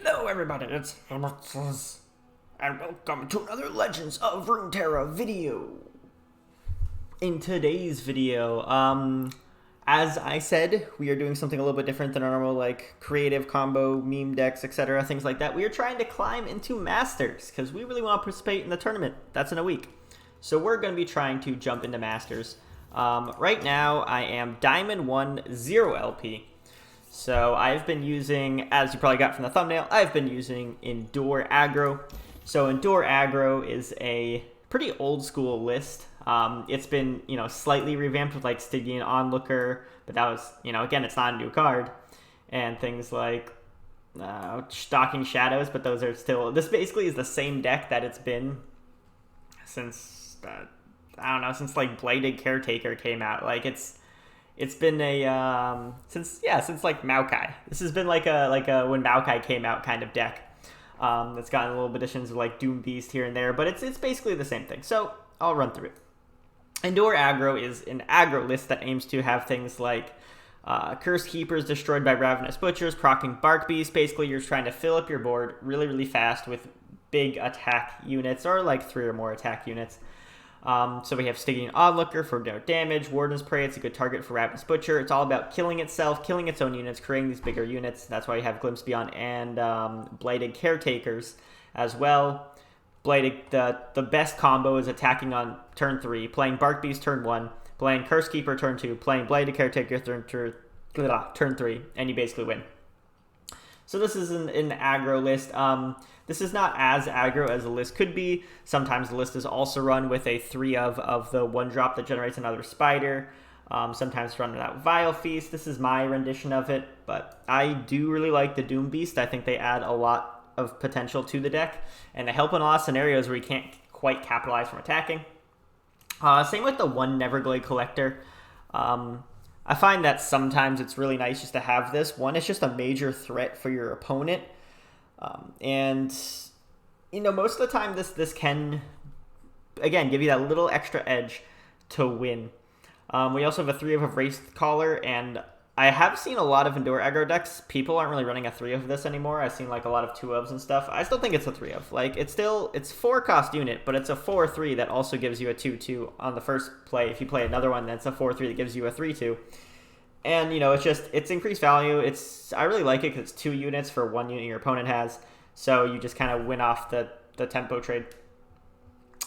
Hello everybody, it's hobbitsizz, and welcome to another Legends of Runeterra video. In today's video, as I said, we are doing something a little bit different than our normal, like, creative combo, meme decks, etc., things like that. We are trying to climb into Masters, because we really want to participate in the tournament. That's in a week. So we're going to be trying to jump into Masters. Right now, I am Diamond 1 0 LP. So I've been using, as you probably got from the thumbnail, I've been using Endure Aggro. So Endure Aggro is a pretty old school list. It's been, slightly revamped with like Stygian Onlooker, but that was, again, it's not a new card. And things like Stalking Shadows, but those are still, this basically is the same deck that it's been since, I don't know, since like Bladed Caretaker came out. Like it's been a since like Maokai. This has been like a when Maokai came out kind of deck. That's gotten little additions of like Doom Beast here and there, but it's basically the same thing. So I'll run through it. Endure Aggro is an aggro list that aims to have things like Cursed Keepers destroyed by Ravenous Butchers, proccing Bark Beast. Basically, you're trying to fill up your board really, really fast with big attack units or like 3 or more attack units. So we have Stygian Onlooker for no damage, Warden's Prey, it's a good target for Ravenous Butcher. It's all about killing itself, killing its own units, creating these bigger units. That's why you have Glimpse Beyond and Bladed Caretakers as well. Bladed, the best combo is attacking on turn 3, playing Bark Beast turn 1, playing Curse Keeper turn 2, playing Bladed Caretaker turn 3, and you basically win. So this is an aggro list. This is not as aggro as the list could be. Sometimes the list is also run with a 3 of the 1-drop that generates another spider. Sometimes run without Vile Feast. This is my rendition of it, but I do really like the Doom Beast. I think they add a lot of potential to the deck, and they help in a lot of scenarios where you can't quite capitalize from attacking. Same with the 1 Neverglade Collector. I find that sometimes it's really nice just to have this. 1, it's just a major threat for your opponent. And most of the time this can, again, give you that little extra edge to win. We also have a 3 of Wraith Caller, and I have seen a lot of Endure Aggro decks. People aren't really running a 3 of this anymore. I've seen like a lot of 2 ofs and stuff. I still think it's a 3 of. Like, it's 4-cost unit, but it's a 4/3 that also gives you a 2/2 on the first play. If you play another one, that's a 4/3 that gives you a 3/2. And, it's increased value. I really like it because it's 2 units for 1 unit your opponent has. So you just kind of win off the tempo trade.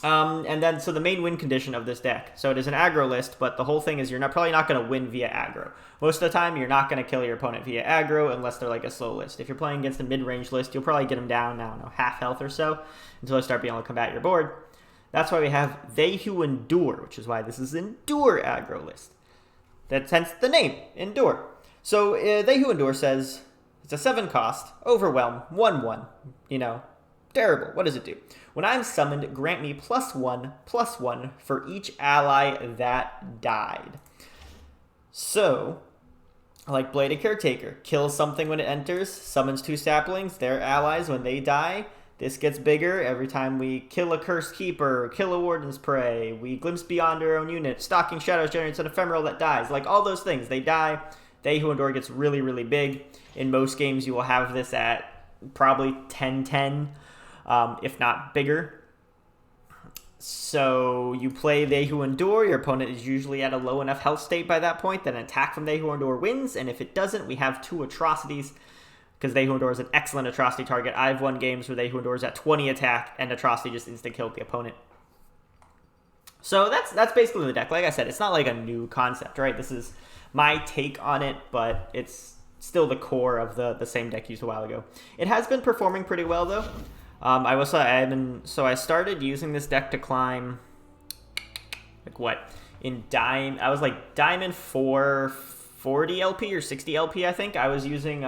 And then, so the main win condition of this deck. So it is an aggro list, but the whole thing is you're probably not going to win via aggro. Most of the time, you're not going to kill your opponent via aggro unless they're like a slow list. If you're playing against a mid-range list, you'll probably get them down, I don't know, half health or so until they start being able to combat your board. That's why we have They Who Endure, which is why this is an Endure aggro list. That's hence the name, Endure. So They Who Endure says, it's a 7-cost, Overwhelm, 1/1. Terrible. What does it do? When I'm summoned, grant me +1/+1 for each ally that died. So, like Bladed Caretaker, kills something when it enters, summons 2 saplings, their allies when they die. This gets bigger every time we kill a Cursed Keeper, kill a Warden's Prey, we glimpse beyond our own unit, Stalking Shadows generates an ephemeral that dies. Like, all those things, they die. They Who Endure gets really, really big. In most games, you will have this at probably 10/10, if not bigger. So you play They Who Endure, your opponent is usually at a low enough health state by that point that an attack from They Who Endure wins, and if it doesn't, we have 2 Atrocities, because They Who Endure is an excellent Atrocity target. I've won games where They Who Endure is at 20 attack, and Atrocity just instant-killed the opponent. So that's basically the deck. Like I said, it's not like a new concept, right? This is my take on it, but it's still the core of the same deck used a while ago. It has been performing pretty well, though. I started using this deck to climb, like what? I was like Diamond 440 LP or 60 LP, I think. I was using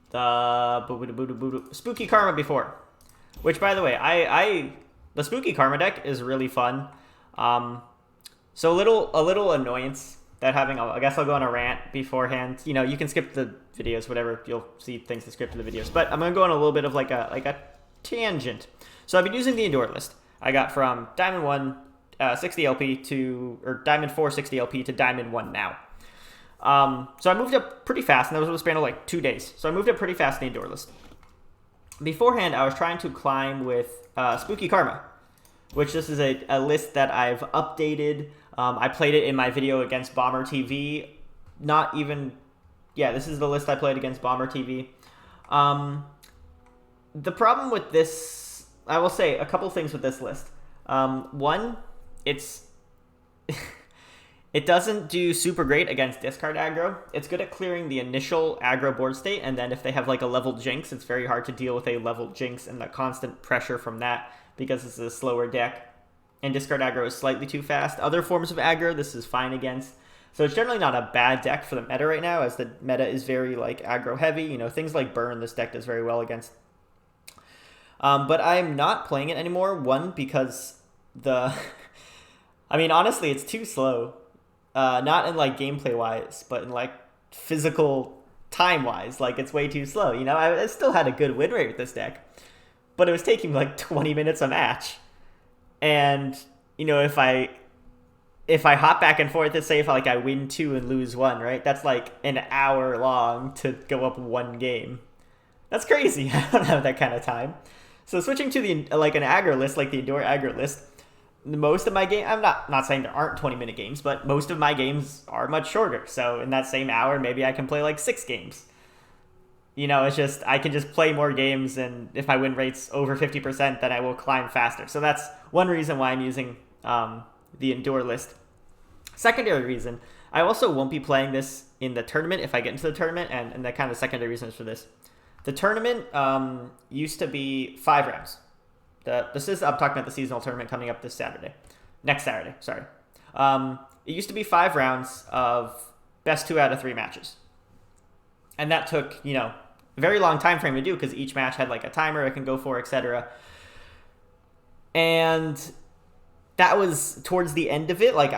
the Spooky Karma before. Which, by the way, the Spooky Karma deck is really fun. So a little annoyance that I guess I'll go on a rant beforehand. You can skip the videos, whatever. You'll see things to skip to the videos. But I'm going to go on a little bit of like a tangent. So I've been using the Endure list. I got from Diamond 1 60 LP or Diamond 4 60 LP to Diamond 1 now. So I moved up pretty fast, and that was a span of like 2 days. So I moved up pretty fast in the indoor list. Beforehand, I was trying to climb with Spooky Karma, which this is a list that I've updated. I played it in my video against Bomber TV. Not even... Yeah, this is the list I played against Bomber TV. The problem with this... I will say a couple things with this list. One, it's... It doesn't do super great against discard aggro. It's good at clearing the initial aggro board state, and then if they have like a leveled Jinx, it's very hard to deal with a leveled Jinx and the constant pressure from that because this is a slower deck. And discard aggro is slightly too fast. Other forms of aggro, this is fine against. So it's generally not a bad deck for the meta right now, as the meta is very like aggro heavy. You know, things like Burn, this deck does very well against. But I'm not playing it anymore. One, because the... I mean, honestly, it's too slow. Not in like gameplay wise, but in like physical time wise. Like it's way too slow. You know, I still had a good win rate with this deck, but it was taking like 20 minutes a match. And you know, if I hop back and forth, let's say if I win 2 and lose 1, right? That's like an hour long to go up 1 game. That's crazy. I don't have that kind of time. So switching to the like an aggro list, like the indoor aggro list. Most of my game, I'm not saying there aren't 20-minute games, but most of my games are much shorter. So in that same hour, maybe I can play like 6 games. You know, it's just, I can just play more games, and if my win rate's over 50%, then I will climb faster. So that's one reason why I'm using the indoor list. Secondary reason, I also won't be playing this in the tournament if I get into the tournament, and the kind of secondary reasons for this. The tournament used to be 5 rounds. I'm talking about the seasonal tournament coming up next Saturday, sorry. It used to be 5 rounds of best 2 out of 3 matches. And that took, you know, a very long time frame to do because each match had like a timer it can go for, etc. And that was towards the end of it. Like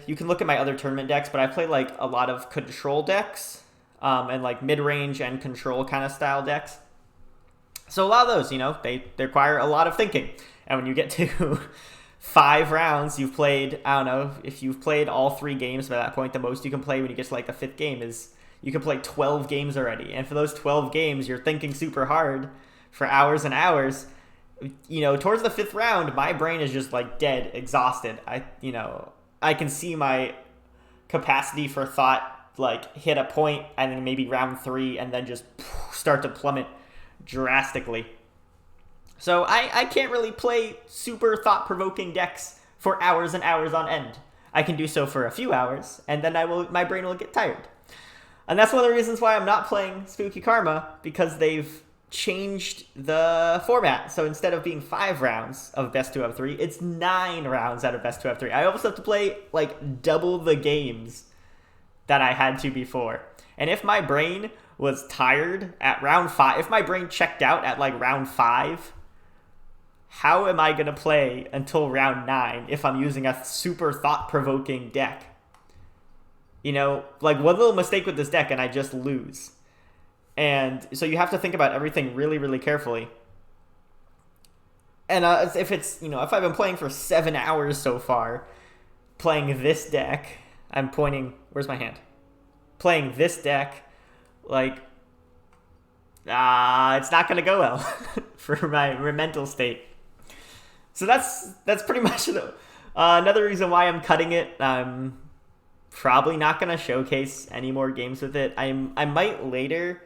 you can look at my other tournament decks, but I play like a lot of control decks and like mid-range and control kind of style decks. So a lot of those, you know, they require a lot of thinking. And when you get to 5 rounds, you've played, I don't know, if you've played all 3 games by that point, the most you can play when you get to like the 5th game is you can play 12 games already. And for those 12 games, you're thinking super hard for hours and hours. You know, towards the 5th round, my brain is just like dead, exhausted. I can see my capacity for thought like hit a point and then maybe round 3 and then just start to plummet drastically. So I can't really play super thought-provoking decks for hours and hours on end. I can do so for a few hours, and then my brain will get tired. And that's one of the reasons why I'm not playing Spooky Karma, because they've changed the format. So instead of being 5 rounds of best 2 out of 3, it's 9 rounds out of best 2 out of 3. I almost have to play like double the games that I had to before. And if my brain was tired at round 5, if my brain checked out at like round 5, how am I going to play until round 9 if I'm using a super thought-provoking deck? You know, like one little mistake with this deck and I just lose. And so you have to think about everything really, really carefully. And if it's, you know, if I've been playing for 7 hours so far, playing this deck, I'm pointing, where's my hand? Playing this deck, like, it's not going to go well for my mental state. So that's pretty much another reason why I'm cutting it. I'm probably not going to showcase any more games with it. I might later,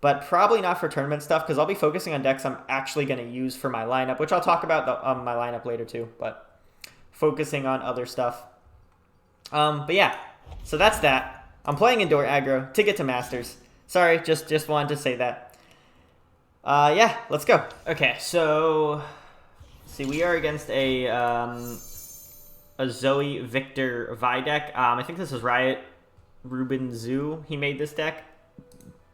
but probably not for tournament stuff, because I'll be focusing on decks I'm actually going to use for my lineup, which I'll talk about my lineup later too, but focusing on other stuff. But yeah, so that's that. I'm playing indoor aggro to get to Masters. Sorry, just wanted to say that. Yeah, let's go. Okay, so see, we are against a Zoe Victor Vi deck. I think this is Riot Ruben Zoo. He made this deck.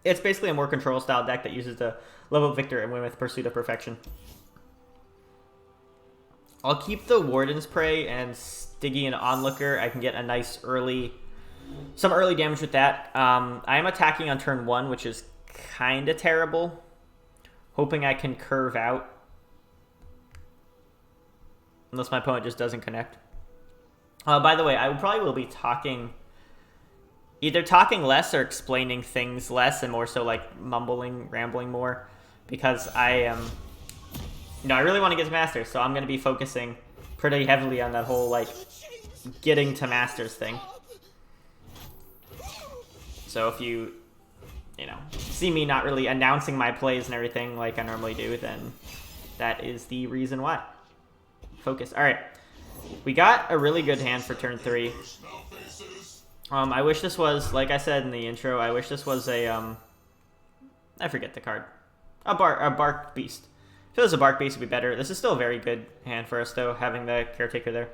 It's basically a more control style deck that uses the level Victor and win with Pursuit of Perfection. I'll keep the Warden's Prey and Stygian Onlooker. I can get a nice some early damage with that. I am attacking on turn 1, which is kind of terrible. Hoping I can curve out. Unless my opponent just doesn't connect. By the way, I probably will be talking either talking less or explaining things less and more so like mumbling, rambling more, because I am, I really want to get to Masters, so I'm going to be focusing pretty heavily on that whole like getting to Masters thing. So if you see me not really announcing my plays and everything like I normally do, then that is the reason why. Focus. All right. We got a really good hand for turn 3. I wish this was, like I said in the intro, I wish this was a, I forget the card. A Bark Beast. If it was a Bark Beast, it would be better. This is still a very good hand for us, though, having the Caretaker there.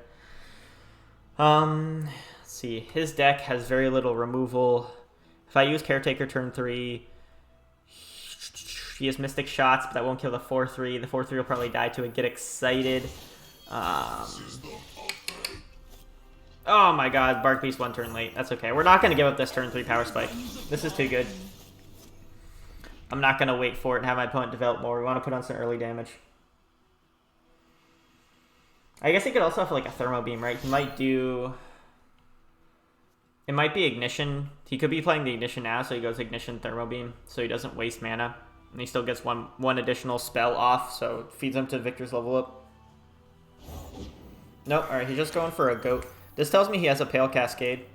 Let's see. His deck has very little removal. If I use Caretaker turn 3, he has Mystic Shots, but that won't kill the 4-3. The 4-3 will probably die to it. Get excited. Oh my god, Bark Beast 1 turn late. That's okay. We're not going to give up this turn 3 Power Spike. This is too good. I'm not going to wait for it and have my opponent develop more. We want to put on some early damage. I guess he could also have like a Thermo Beam, right? He might do... It might be Ignition. He could be playing the Ignition now, so he goes Ignition, Thermo Beam, so he doesn't waste mana. And he still gets one additional spell off, so it feeds him to Victor's level up. Nope, alright, he's just going for a Goat. This tells me he has a Pale Cascade.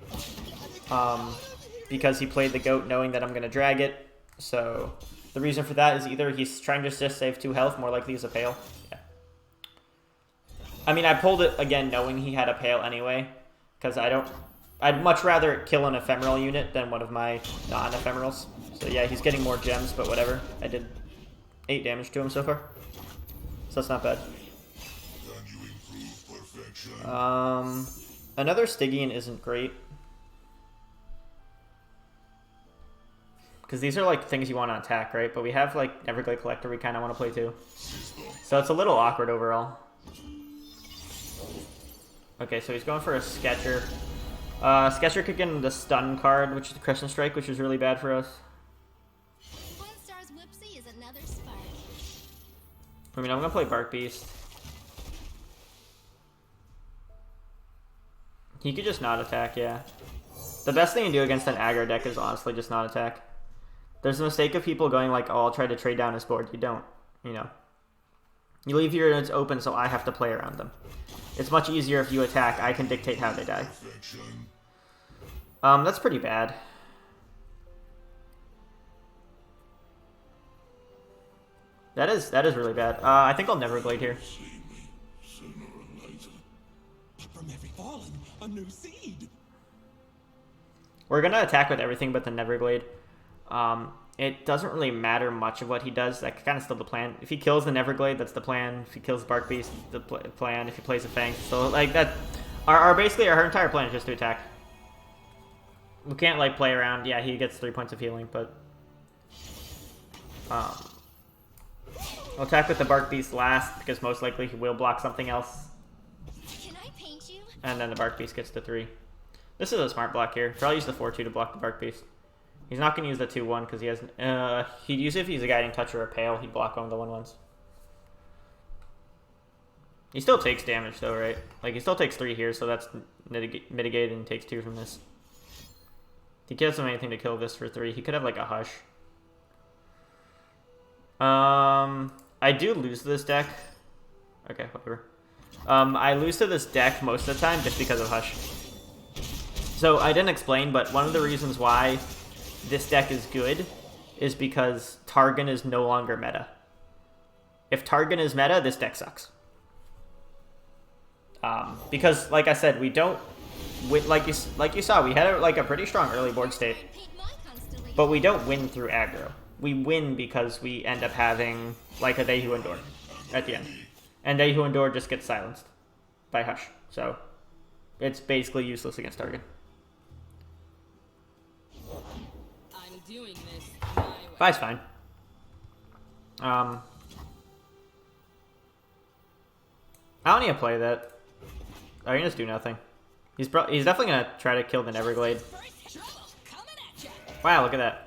Because he played the Goat knowing that I'm going to drag it. So the reason for that is either he's trying to just save 2 health, more likely he's a Pale. Yeah. I mean, I pulled it again knowing he had a Pale anyway. Because I'd much rather kill an Ephemeral unit than one of my non-Ephemerals. So yeah, he's getting more gems, but whatever. I did 8 damage to him so far. So that's not bad. Another Stygian isn't great. Because these are like things you want to attack, right? But we have like Everglade Collector we kind of want to play too. So it's a little awkward overall. Okay, so he's going for a Sketcher. Sketcher could get him the Stun card, which is the Crescent Strike, which is really bad for us. I mean, I'm going to play Bark Beast. He could just not attack, yeah. The best thing to do against an aggro deck is honestly just not attack. There's a mistake of people going like, oh, I'll try to trade down his board. You don't, You leave your units open so I have to play around them. It's much easier if you attack. I can dictate how they die. That's pretty bad. That is really bad. I think I'll Neverglade here. We're gonna attack with everything but the Neverglade. It doesn't really matter much of what he does. That's kind of still the plan. If he kills the Neverglade, that's the plan. If he kills Bark Beast, the plan. If he plays a Fang, so like that. Basically our entire plan is just to attack. We can't like play around. Yeah, he gets 3 points of healing, but we'll attack with the Bark Beast last because most likely he will block something else. Can I paint you? And then the Bark Beast gets to 3. This is a smart block here. Probably use the 4-2 to block the Bark Beast. He's not going to use the 2-1 because he has... he'd use it if he's a Guiding Touch or a Pale. He'd block one of the 1-1s. He still takes damage though, right? Like, he still takes 3 here, so that's mitigated and takes 2 from this. He doesn't have anything to kill this for 3. He could have, like, a Hush. I do lose to this deck. Okay, whatever. I lose to this deck most of the time just because of Hush. So, I didn't explain, but one of the reasons why this deck is good is because Targon is no longer meta. If Targon is meta, this deck sucks. Because, like I said, we don't... Like you saw, we had a pretty strong early board state. But we don't win through aggro. We win because we end up having, like, a Dehu Endor at the end. And Dehu Endor just gets silenced by Hush. So, it's basically useless against Targon. I'm doing this my way. Five's fine. I don't need to play that. I can just do nothing. He's definitely going to try to kill the Neverglade. Wow, look at that.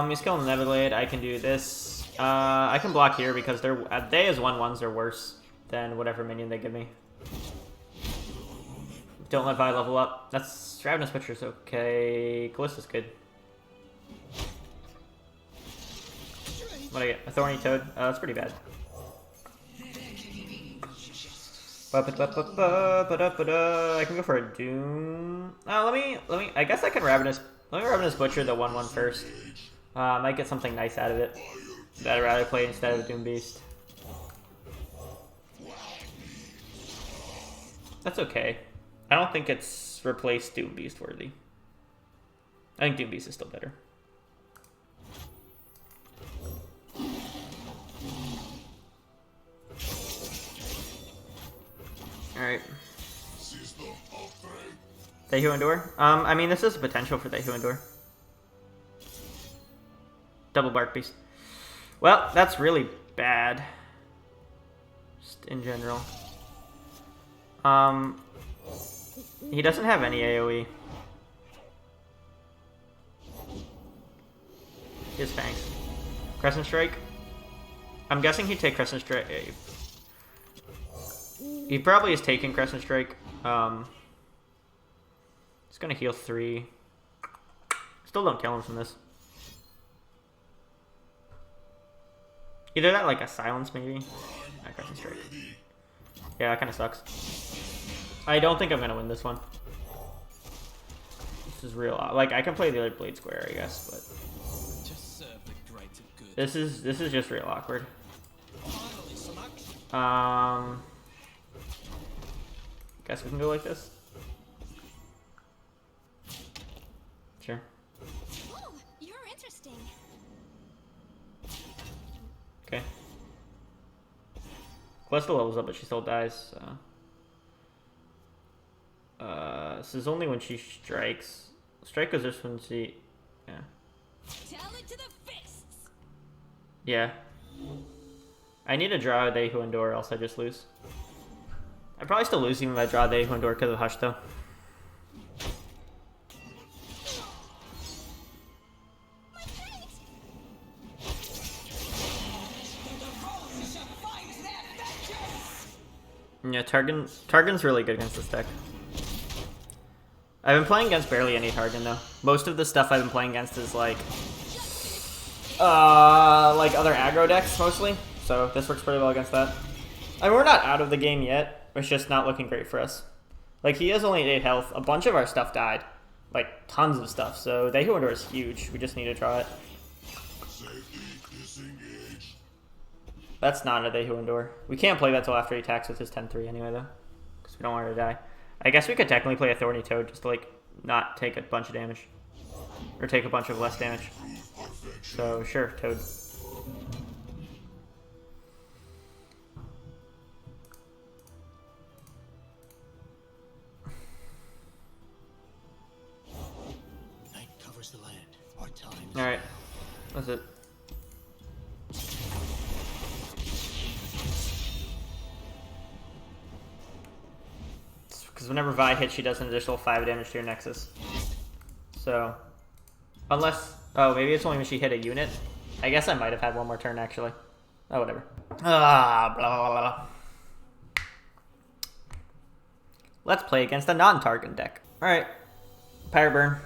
He's killing the Neverglade. I can do this. I can block here because they as 1/1s are worse than whatever minion they give me. Don't let Vi level up. That's Ravenous Butcher's okay. Kallista's good. What do I get? A Thorny Toad? That's pretty bad. I can go for a Doom. Let me. I guess I can Ravenous. Let me Ravenous Butcher the 1/1 first. I might get something nice out of it that I'd rather play instead of a Doom Beast. That's okay. I don't think it's replaced Doom Beast worthy. I think Doom Beast is still better. Alright. They Who Endure? I mean, this is potential for They Who Endure. Double Bark Beast. Well, that's really bad. Just in general. He doesn't have any AoE. His Fangs. Crescent Strike? I'm guessing he'd take Crescent Strike. He probably is taking Crescent Strike. It's gonna heal 3. Still don't kill him from this. Either that, like a Silence, maybe. Not Crescent Strike. Yeah, that kind of sucks. I don't think I'm gonna win this one. This is real. Like, I can play the other Blade Square, I guess, but this is just real awkward. Guess we can go like this. Sure. Oh, you're interesting. Okay. Kallista levels up, but she still dies, so. This is only when she strikes. Strike goes this when she. Yeah. Tell it to the fists. Yeah. I need to draw a They Who Endure, else I just lose. I'd probably still lose even if I draw They Who Endure because of Hush, though. Yeah, Targon's really good against this deck. I've been playing against barely any Targon, though. Most of the stuff I've been playing against is like other aggro decks, mostly. So this works pretty well against that. I mean, we're not out of the game yet. It's just not looking great for us. Like, he has only 8 health. A bunch of our stuff died. Like, tons of stuff. So They Who Endure is huge. We just need to draw it. That's not a They Who Endure. We can't play that till after he attacks with his 10-3 anyway, though. Because we don't want her to die. I guess we could technically play a Thorny Toad just to, like, not take a bunch of damage. Or take a bunch of less damage. So, sure, Toad. Night covers the land. Our time. Alright. That's it. Because whenever Vi hits, she does an additional 5 damage to your Nexus. So, unless... Oh, maybe it's only when she hit a unit. I guess I might have had one more turn, actually. Oh, whatever. Blah, blah, blah. Let's play against a non-Targon deck. Alright. Pirate Burn.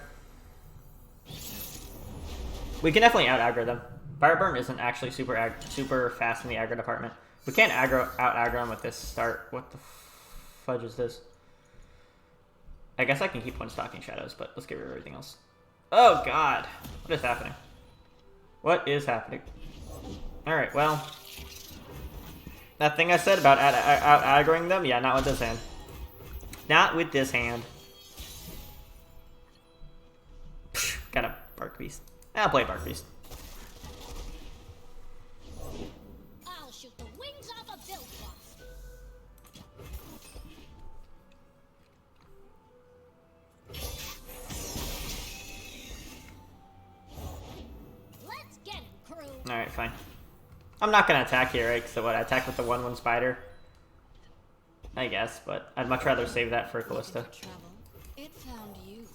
We can definitely out-aggro them. Pirate Burn isn't actually super fast in the aggro department. We can't out-aggro them with this start. What the fudge is this? I guess I can keep one Stalking Shadows, but let's get rid of everything else. Oh, God. What is happening? What is happening? Alright, well. That thing I said about out-aggroing them? Yeah, not with this hand. Not with this hand. Psh, got a Bark Beast. I'll play Bark Beast. I'll shoot the wings off a build boss. Let's get it, crew. Alright, fine. I'm not going to attack here, right? So what, I attack with the 1/1 spider? I guess, but I'd much rather save that for Kallista. Trouble. It found you.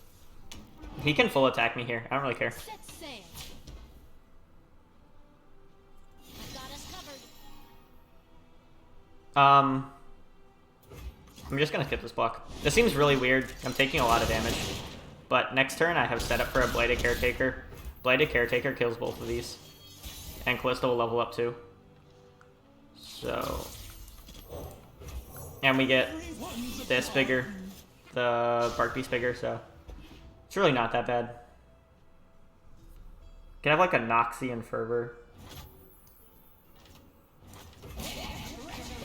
He can full attack me here. I don't really care. Set sail. I've got us covered. I'm just gonna skip this block. This seems really weird. I'm taking a lot of damage. But next turn I have set up for a Blighted Caretaker. Blighted Caretaker kills both of these. And Kallista will level up too. So... And we get this bigger. The Bark Beast bigger, so... It's really not that bad. Can I have like a Noxian Fervor?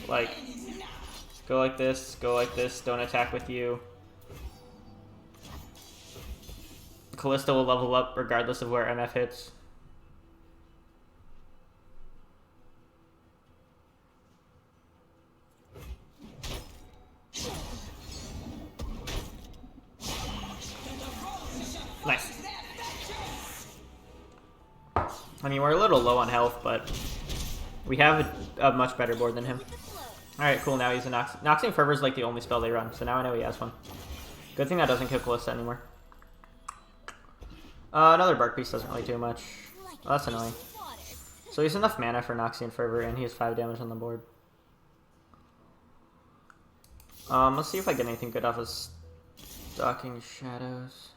Like... Go like this, don't attack with you. Kallista will level up regardless of where MF hits. Nice. I mean, we're a little low on health, but we have a much better board than him. Alright, cool, now he's a Noxian Fervor is like the only spell they run, so now I know he has one. Good thing that doesn't kill Kallista anymore. Another Bark Beast doesn't really do much. Well, that's annoying. So he's enough mana for Noxian Fervor, and he has 5 damage on the board. Let's see if I get anything good off of Stalking Shadows.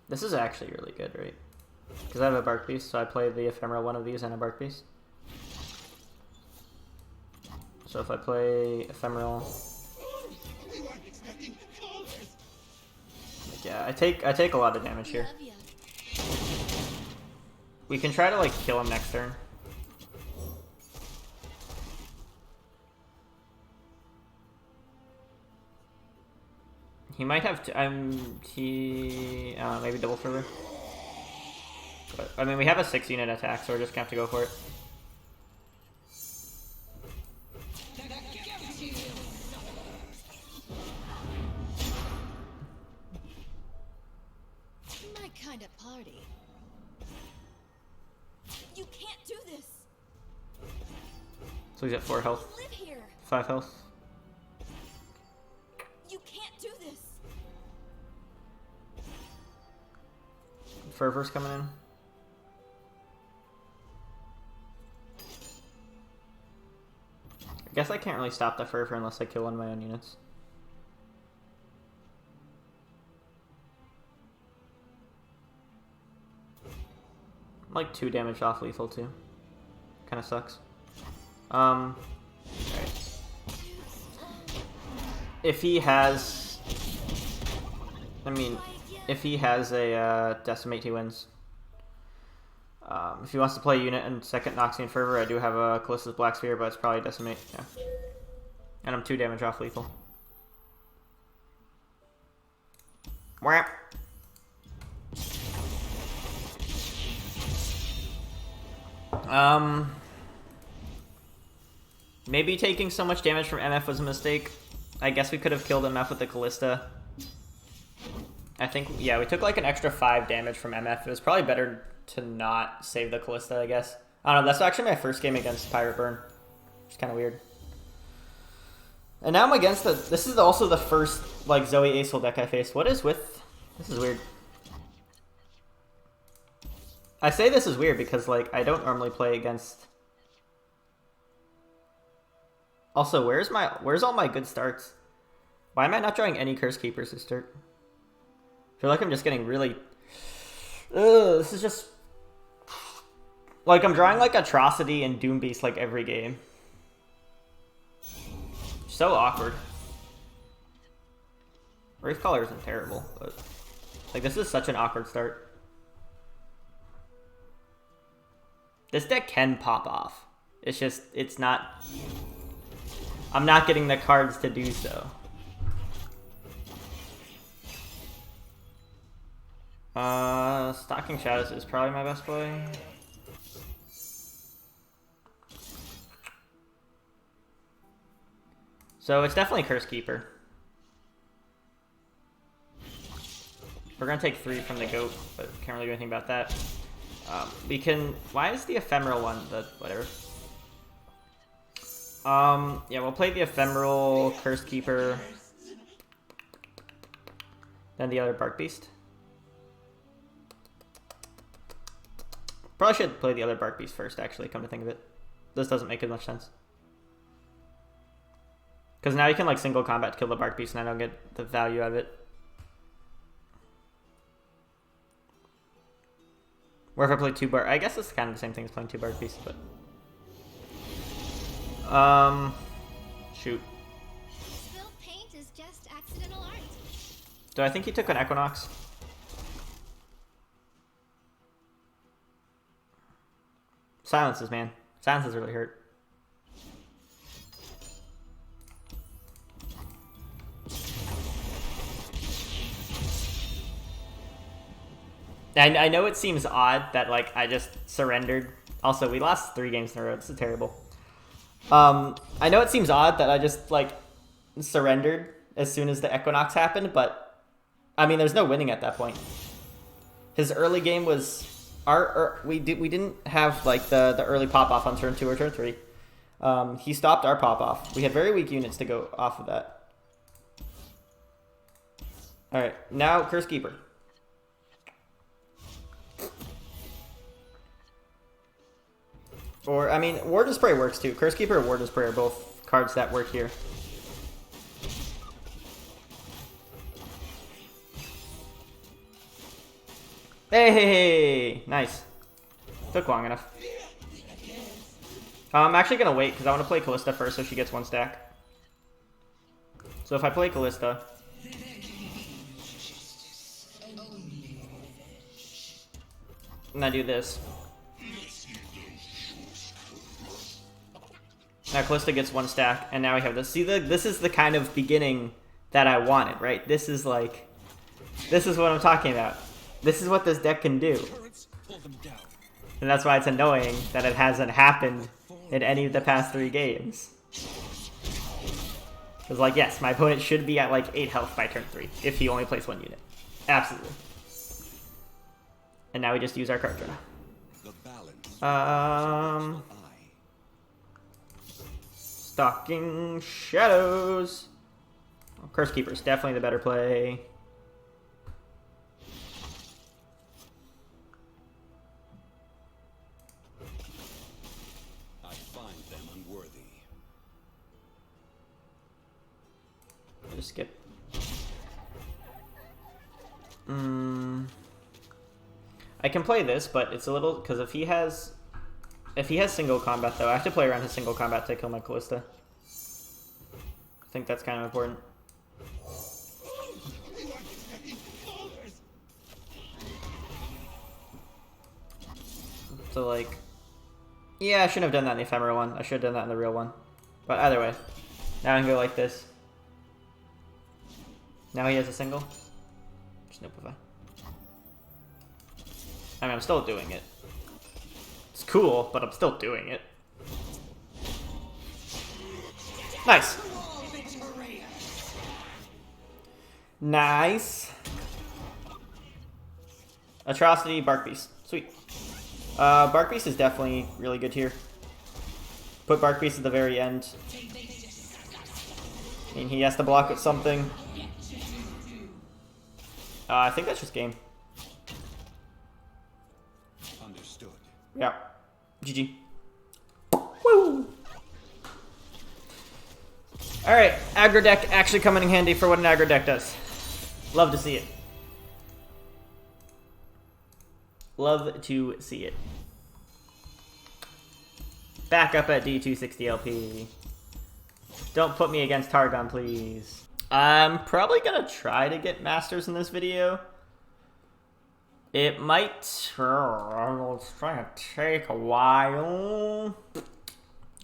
This is actually really good, right? Because I have a Bark Beast, so I play the ephemeral one of these and a Bark Beast. So if I play ephemeral, yeah, I take a lot of damage here. We can try to like kill him next turn. He might have to, maybe double fervor. But I mean, we have a 6-unit attack, so we're just gonna have to go for it. Kind of party. You can't do this. So he's at 4 health. Live here. 5 health. You can't do this. Fervor's coming in. I guess I can't really stop the Fervor unless I kill one of my own units. Like 2 damage off lethal too. Kind of sucks. Alright. If he has... I mean, if he has a Decimate, he wins. If he wants to play unit and second Noxian Fervor, I do have a Kallista's Black Sphere, but it's probably Decimate, yeah. And I'm 2 damage off lethal. Whap! Maybe taking so much damage from MF was a mistake. I guess we could have killed MF with the Kallista. I think, yeah, we took like an extra 5 damage from MF. It was probably better to not save the Kallista, I guess. I don't know, that's actually my first game against Pirate Burn. It's kind of weird. And now I'm against the... This is also the first, like, Zoe Acel deck I faced. What is with... This is weird. I say this is weird because, like, I don't normally play against... Also, where's all my good starts? Why am I not drawing any Curse Keepers to start? I feel like I'm just getting really... Ugh, this is just... Like, I'm drawing, like, Atrocity and Doom Beast, like, every game. So awkward. Wraith Caller isn't terrible, but... Like, this is such an awkward start. This deck can pop off. It's just, it's not... I'm not getting the cards to do so. Stalking Shadows is probably my best play. So it's definitely Curse Keeper. We're gonna take 3 from the goat, but can't really do anything about that. We can... Why is the ephemeral one the... whatever. Yeah, we'll play the ephemeral Curse Keeper. Then the other Bark Beast. Probably should play the other Bark Beast first, actually, come to think of it. This doesn't make as much sense. Because now you can like single combat kill the Bark Beast and I don't get the value out of it. Or if I play 2 Bark, I guess it's kind of the same thing as playing 2 Bark Beasts, but shoot. Spilled paint is just accidental art. Do I think he took an Equinox? Silences, man. Silences really hurt. I know it seems odd that like I just surrendered. Also, we lost 3 games in a row. This is terrible. I know it seems odd that I just like surrendered as soon as the Equinox happened, but I mean, there's no winning at that point. His early game was we didn't have like the early pop off on turn 2 or turn 3. He stopped our pop off. We had very weak units to go off of that. All right, now Curse Keeper. Or, I mean, Ward of Spray works too. Curse Keeper and Ward of Spray are both cards that work here. Hey! Nice. Took long enough. I'm actually going to wait because I want to play Kallista first so she gets 1 stack. So if I play Kallista... and I do this. Now Kallista gets 1 stack, and now we have this. See, this is the kind of beginning that I wanted, right? This is like... this is what I'm talking about. This is what this deck can do. And that's why it's annoying that it hasn't happened in any of the past 3 games. Because, like, yes, my opponent should be at, like, 8 health by turn 3 if he only plays 1 unit. Absolutely. And now we just use our card draw. Stalking Shadows. Well, Curse Keeper is definitely the better play. I find them unworthy. Just skip. I can play this, but it's a little because if he has single combat though, I have to play around his single combat to kill my Kallista. I think that's kind of important. So like, yeah, I shouldn't have done that in the ephemeral one. I should have done that in the real one. But either way, now I can go like this. Now he has a single. Snoopify. I mean, I'm still doing it. It's cool, but I'm still doing it. Nice. Nice. Atrocity, Bark Beast. Sweet. Bark Beast is definitely really good here. Put Bark Beast at the very end. I mean, he has to block with something. I think that's just game. Understood. Yeah. GG. Woo! Alright, aggro deck actually coming in handy for what an aggro deck does. Love to see it. Love to see it. Back up at D260LP. Don't put me against Targon, please. I'm probably gonna try to get Masters in this video. It might... it's trying to take a while.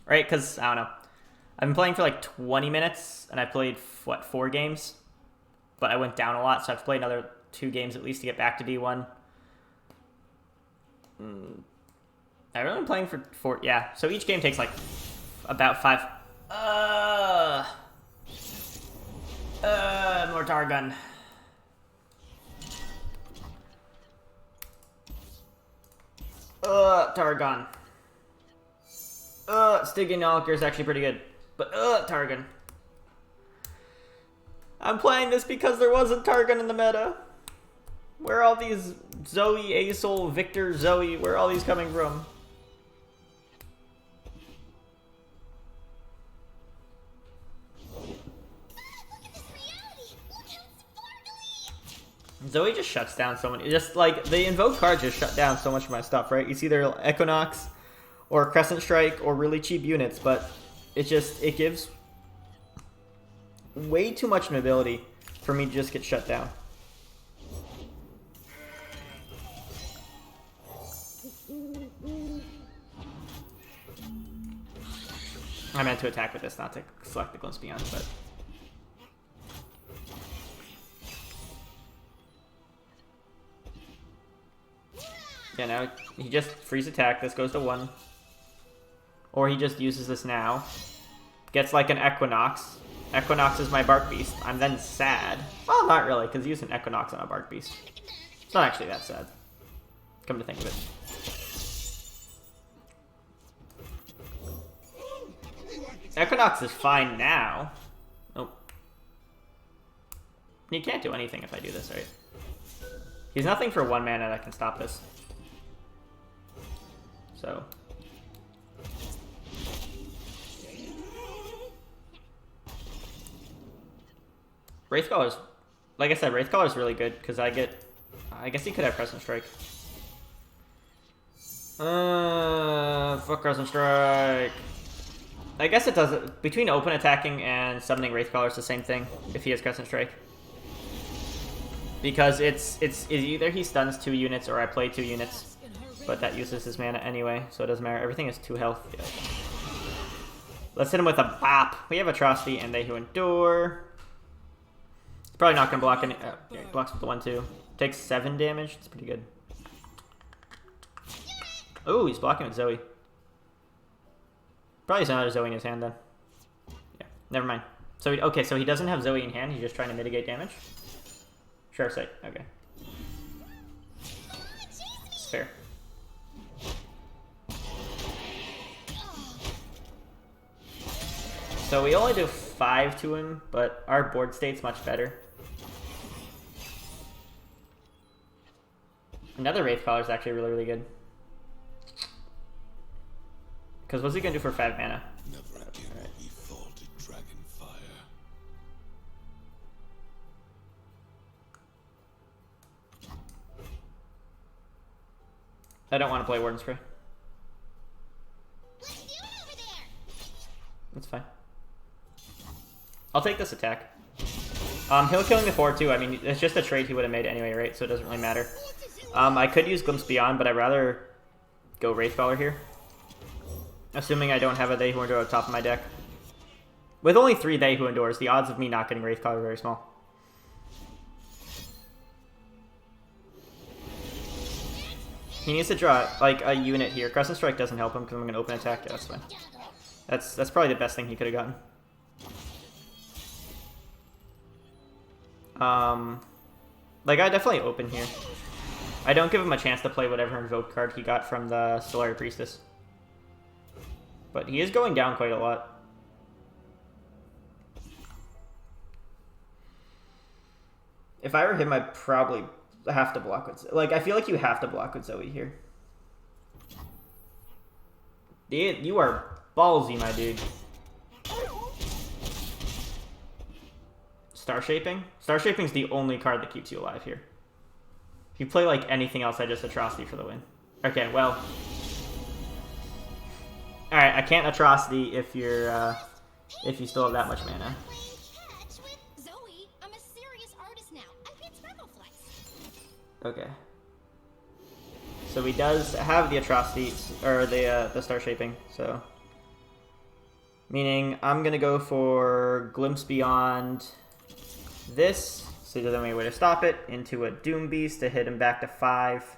Right, because, I don't know. I've been playing for like 20 minutes, and I played, what, 4 games? But I went down a lot, so I have to play another 2 games at least to get back to D1. I've really been playing for 4... yeah, so each game takes like about 5... more Targon. Targon. Stygian Nolliker is actually pretty good. But, Targon. I'm playing this because there wasn't Targon in the meta. Where are all these Zoe, Asol, Victor, Zoe, where are all these coming from? Zoe just shuts down so many. Just like the invoke card just shut down so much of my stuff, right? It's either Equinox or Crescent Strike or really cheap units, but it gives way too much mobility for me to just get shut down. I meant to attack with this, not to select the Glimpse Beyond, but... Yeah, now he just freeze attack. This goes to 1. Or he just uses this now. Gets like an Equinox. Equinox is my Bark Beast. I'm then sad. Well, not really, because he used an Equinox on a Bark Beast. It's not actually that sad. Come to think of it. Equinox is fine now. Oh. He can't do anything if I do this, right? He's nothing for 1 mana that can stop this. So. Wraithcaller is, like I said, Wraithcaller is really good because I guess he could have Crescent Strike. Fuck Crescent Strike. I guess it does it between open attacking and summoning Wraithcaller is the same thing if he has Crescent Strike. Because it's either he stuns 2 units or I play 2 units, but that uses his mana anyway, so it doesn't matter. Everything is 2 health. Yeah. Let's hit him with a bop. We have Atrocity and They Who Endure. He's probably not gonna block any. Yeah, he blocks with the 1/2. Takes 7 damage. It's pretty good. Oh, he's blocking with Zoe. Probably has another Zoe in his hand then. Yeah, never mind. So okay, so he doesn't have Zoe in hand. He's just trying to mitigate damage. Sure, sight. Okay. It's fair. So we only do 5 to him, but our board state's much better. Another Wraithcaller is actually really, really good. Because what's he gonna do for 5 mana? Never again will we fall to Dragonfire. I don't want to play Warden Spray. Let's do it over there. That's fine. I'll take this attack. He'll kill me for 4 too. I mean, it's just a trade he would have made anyway, right? So it doesn't really matter. I could use Glimpse Beyond, but I'd rather go Wraithcaller here. Assuming I don't have a They Who Endure on top of my deck. With only 3 They Who Endures, the odds of me not getting Wraithcaller are very small. He needs to draw, like, a unit here. Crescent Strike doesn't help him because I'm going to open attack. Yeah, that's fine. That's probably the best thing he could have gotten. Like, I definitely open here. I don't give him a chance to play whatever invoke card he got from the Stellar Priestess. But he is going down quite a lot. If I were him, I'd probably have to block with... Like, I feel like you have to block with Zoe here. You are ballsy, my dude. Star Shaping? Star Shaping is the only card that keeps you alive here. If you play, like, anything else, I just Atrocity for the win. Okay, well... Alright, I can't Atrocity if you're, if you still have that much mana. Zoe, I'm a serious artist now. I hit Sparkleflex. Okay. So he does have the Atrocity, or the Star Shaping, so... Meaning, I'm gonna go for Glimpse Beyond this, so he doesn't have any way to stop it, into a Doom Beast to hit him back to 5.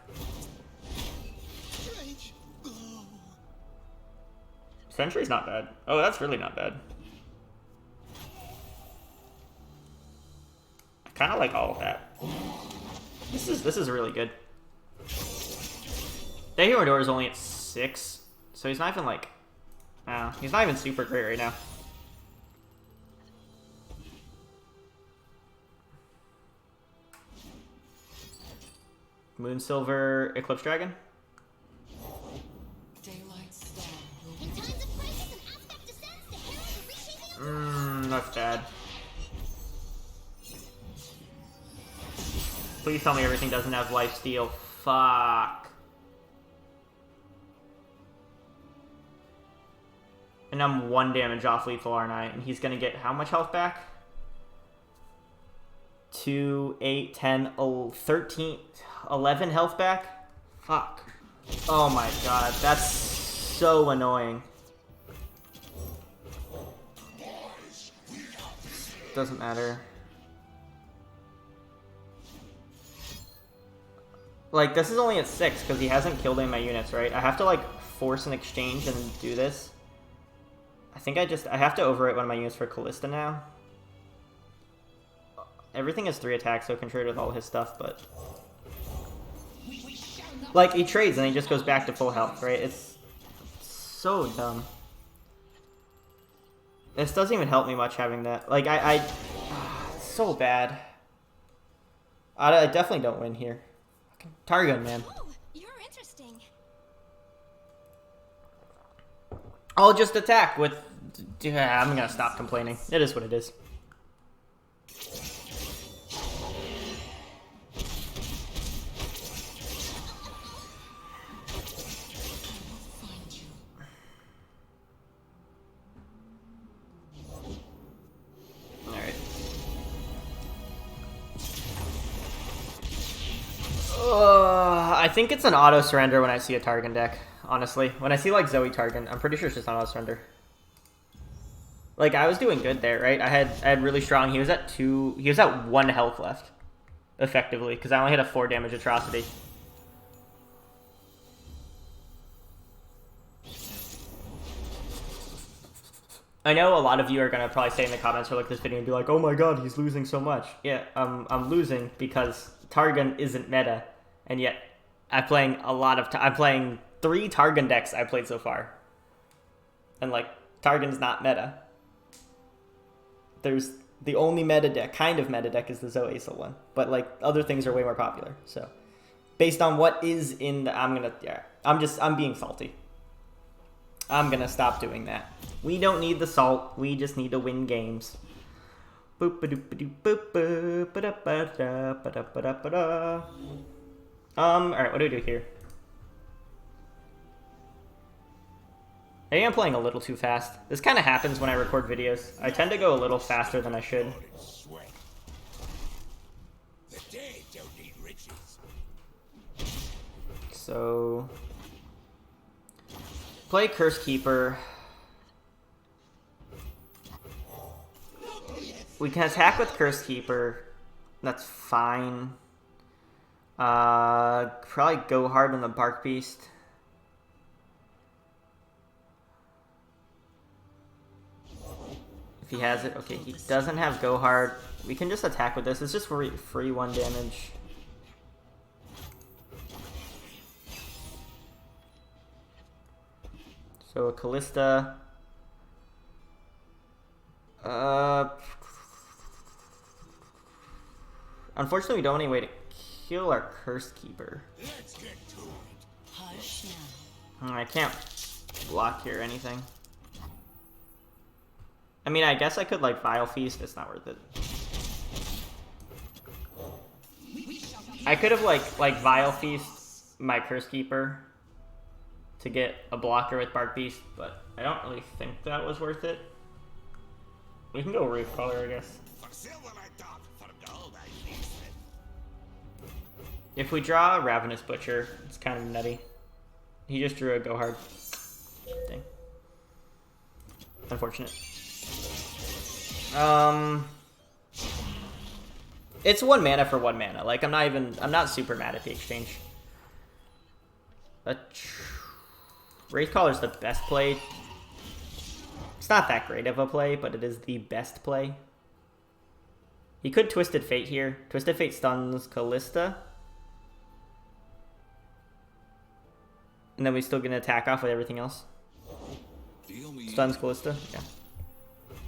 Sentry's not bad. Oh, that's really not bad. I kind of like all of that. This is really good. They Who Endure is only at 6, so he's not even like... he's not even super great right now. Moonsilver Eclipse Dragon. That's bad. Please tell me everything doesn't have lifesteal. Fuck. And I'm 1 damage off lethal, aren't I? And he's gonna get how much health back? 2, 8, 10, 13, 11 health back? Fuck. Oh my god, that's so annoying. Doesn't matter. Like, this is only at 6 because he hasn't killed any of my units, right? I have to, like, force an exchange and do this. I think I have to overwrite one of my units for Kallista now. Everything has 3 attacks, so I can trade with all his stuff, but... Like, he trades and he just goes back to full health, right? It's so dumb. This doesn't even help me much having that. Like, it's so bad. I definitely don't win here. Targun, man. Oh, you're interesting. I'll just attack with... I'm gonna stop complaining. It is what it is. I think it's an auto surrender when I see a Targon deck. Honestly, when I see like Zoe Targon, I'm pretty sure it's just an auto surrender. Like I was doing good there, right? I had really strong. He was at 2. He was at 1 health left, effectively, because I only had a 4 damage atrocity. I know a lot of you are gonna probably say in the comments or like this video and be like, "Oh my god, he's losing so much." Yeah, I'm losing because Targon isn't meta, and yet I'm playing a lot of. I'm playing 3 Targon decks I played so far, and like Targon's not meta. There's the only meta deck, kind of meta deck, is the Zoe Aesol one, but like other things are way more popular. So, based on what is in the, I'm being salty. I'm gonna stop doing that. We don't need the salt. We just need to win games. Boop ba doop ba doop boop ba ba da ba da ba da ba da ba da. Alright, what do we do here? I think I'm playing a little too fast. This kind of happens when I record videos. I tend to go a little faster than I should. So... play Curse Keeper. We can attack with Curse Keeper. That's fine. Probably go hard on the Bark Beast. If he has it. Okay, he doesn't have go hard. We can just attack with this. It's just free 1 damage. So a Kallista. Unfortunately, we don't have any way to kill our Curse Keeper. Let's get to it. Hush now. I can't block here or anything. I mean, I guess I could like Vile Feast. It's not worth it. I could have like Vile Feast my Curse Keeper to get a blocker with Bark Beast, but I don't really think that was worth it. We can go Reef Color, I guess. If we draw a Ravenous Butcher, it's kind of nutty. He just drew a Go Hard. Dang. Unfortunate. It's 1 mana for 1 mana. Like, I'm not super mad at the exchange. Wraithcaller's the best play. It's not that great of a play, but it is the best play. He could Twisted Fate here. Twisted Fate stuns Kallista. And then we still get an attack off with everything else. Stuns Kallista, yeah.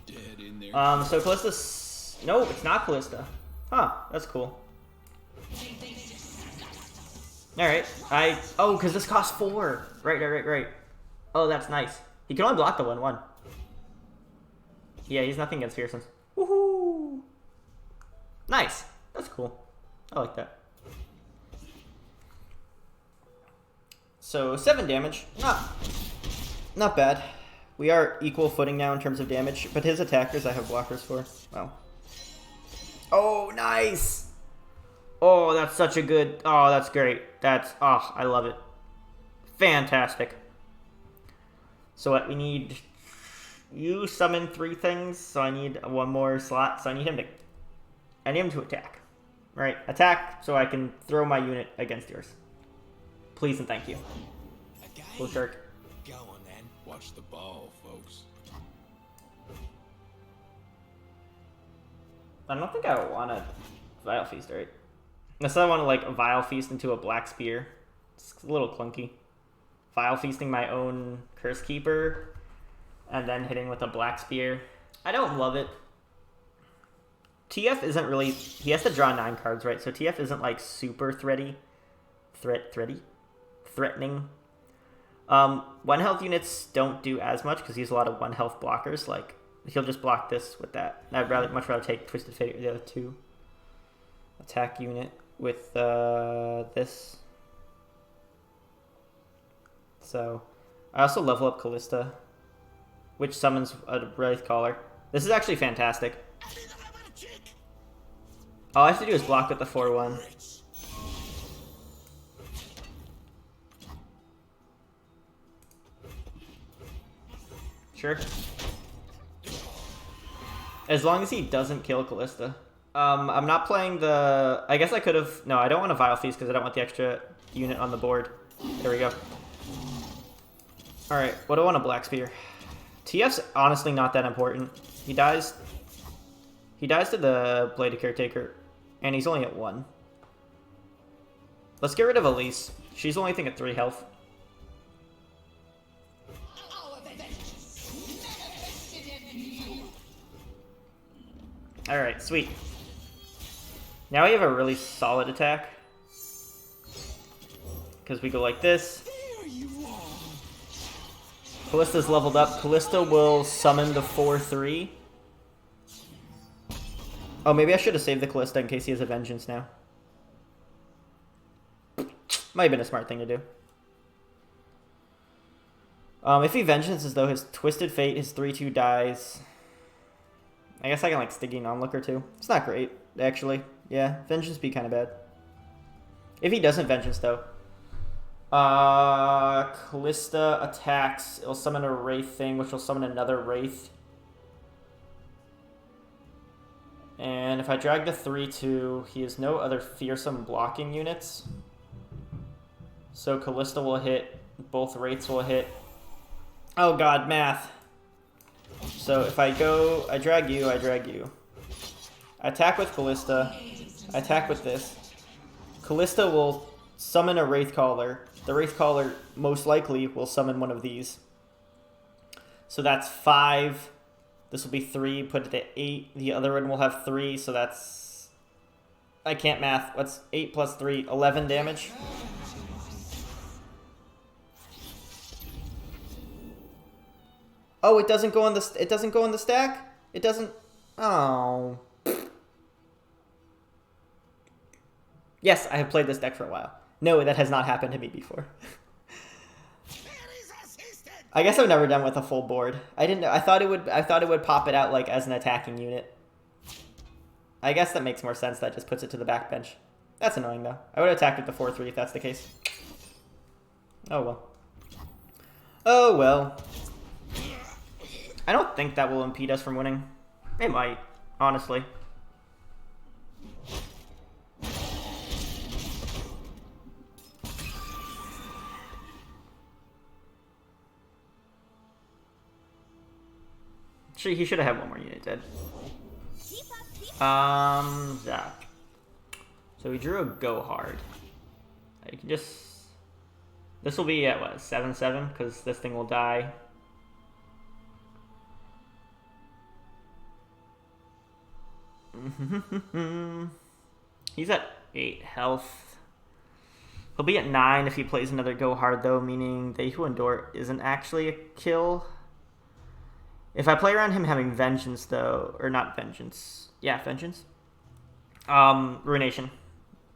Dead in there. So Kallista's... No, it's not Kallista. Huh, that's cool. Alright, oh, because this costs 4. Right. Oh, that's nice. He can only block the 1/1. Yeah, he's nothing against Fearsome. Woohoo! Nice. That's cool. I like that. So 7 damage. Not bad. We are equal footing now in terms of damage, but his attackers I have blockers for. Wow. Oh, nice! Oh, that's such a good... Oh, that's great. That's... Oh, I love it. Fantastic. So what, we need... You summon 3 things, so I need 1 more slot, so I need him to attack. Right, attack, so I can throw my unit against yours. Please and thank you. Bull shark. Go on then. Watch the ball, folks. I don't think I want to Vile Feast, right? Unless I want to, like, Vile Feast into a Black Spear. It's a little clunky. Vile Feasting my own Curse Keeper, and then hitting with a Black Spear. I don't love it. TF isn't really... He has to draw 9 cards, right? So TF isn't, like, super threatening. 1 health units don't do as much because he has a lot of 1 health blockers. Like, he'll just block this with that. I'd much rather take Twisted Fate or the other 2. Attack unit with this. So, I also level up Kallista, which summons a Wraith Caller. This is actually fantastic. All I have to do is block with the 4/1. Sure. As long as he doesn't kill Kallista. I'm not playing the... I guess I could have... No, I don't want a Vile Feast because I don't want the extra unit on the board. There we go. Alright, what do I want a Black Spear? TF's honestly not that important. He dies to the Bladed Caretaker, and he's only at 1. Let's get rid of Elise. She's the only thing at 3 health. Alright, sweet. Now we have a really solid attack. Because we go like this. Kallista's leveled up. Kallista will summon the 4/3. Oh, maybe I should have saved the Kallista in case he has a Vengeance now. Might have been a smart thing to do. If he Vengeances, though, his Twisted Fate, his 3/2 dies. I guess I can, like, Stygian Onlooker, too. It's not great, actually. Yeah, Vengeance be kind of bad. If he doesn't Vengeance, though. Kallista attacks. It'll summon a Wraith thing, which will summon another Wraith. And if I drag the 3/2, he has no other fearsome blocking units. So Kallista will hit. Both Wraiths will hit. Oh god, math. So if I go, I drag you, I drag you. I attack with Kallista. I attack with this. Kallista will summon a Wraith Caller. The Wraith Caller most likely will summon one of these. So that's 5. This will be 3. Put it at 8. The other one will have 3. So that's... I can't math. What's 8 plus 3? 11 damage. Oh, it doesn't go on the... It doesn't go on the stack? It doesn't... Oh... Yes, I have played this deck for a while. No, that has not happened to me before. I guess I've never done with a full board. I didn't know. I thought it would pop it out like as an attacking unit. I guess that makes more sense. That just puts it to the back bench. That's annoying though. I would attack with the 4/3 if that's the case. Oh well. Oh well. I don't think that will impede us from winning. It might, honestly. He should have had 1 more unit dead. Yeah. So we drew a Go Hard. You can just... This will be at, what, 7/7? Because this thing will die. He's at 8 health. He'll be at 9 if he plays another Go Hard, though, meaning They Who Endure isn't actually a kill. If I play around him having Vengeance, though, or not Vengeance, yeah, Vengeance, Ruination.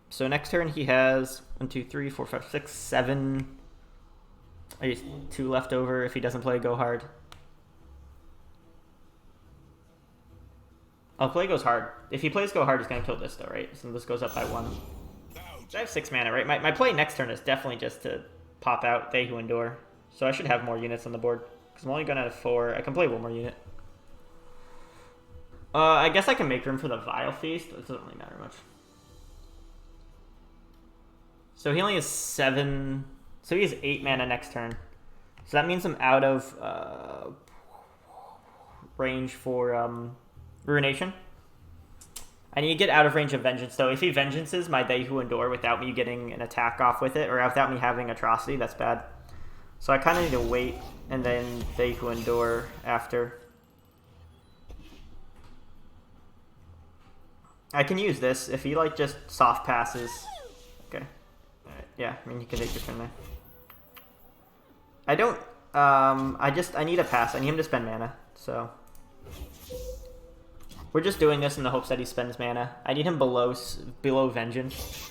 So next turn he has 1, 2, 3, 4, 5, 6, 7 At least 2 left over if he doesn't play Go Hard. Oh, play goes hard. If he plays Go Hard, he's gonna kill this though, right? So this goes up by 1. So I have 6 mana, right? My play next turn is definitely just to pop out They Who Endure. So I should have more units on the board. Because I'm only gonna have 4. I can play 1 more unit. I guess I can make room for the Vile Feast. It doesn't really matter much. So he only has 7... So he has 8 mana next turn. So that means I'm out of range for Ruination. I need to get out of range of Vengeance, though. If he Vengeances my They Who Endure without me getting an attack off with it, or without me having Atrocity, that's bad. So I kind of need to wait, and then They Who Endure after. I can use this if he, like, just soft passes. Okay. Alright, yeah, I mean, you can take your turn there. I don't, I need a pass. I need him to spend mana, so... We're just doing this in the hopes that he spends mana. I need him below Vengeance.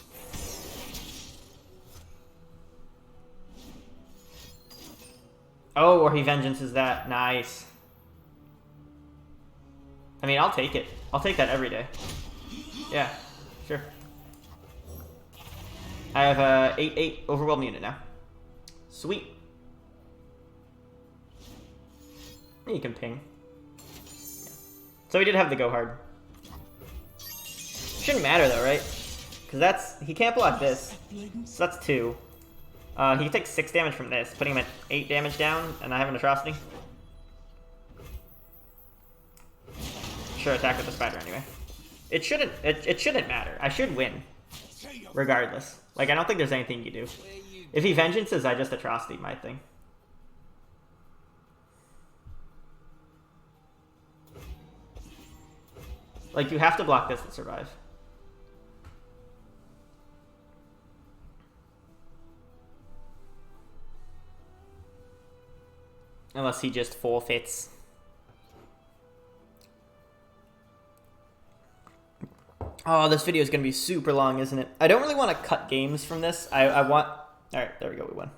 Oh, or he Vengeances that. Nice. I mean, I'll take it. I'll take that every day. Yeah, sure. I have a 8/8 Overwhelm unit now. Sweet. You can ping. So he did have the Go Hard. Shouldn't matter though, right? Because he can't block this. So that's 2. He can take 6 damage from this, putting him at 8 damage down, and I have an Atrocity. Sure, attack with the spider anyway. It shouldn't matter. I should win. Regardless. Like, I don't think there's anything you do. If he Vengeances, I just Atrocity my thing. Like, you have to block this to survive. Unless he just forfeits. Oh, this video is going to be super long, isn't it? I don't really want to cut games from this. I want... Alright, there we go, we won.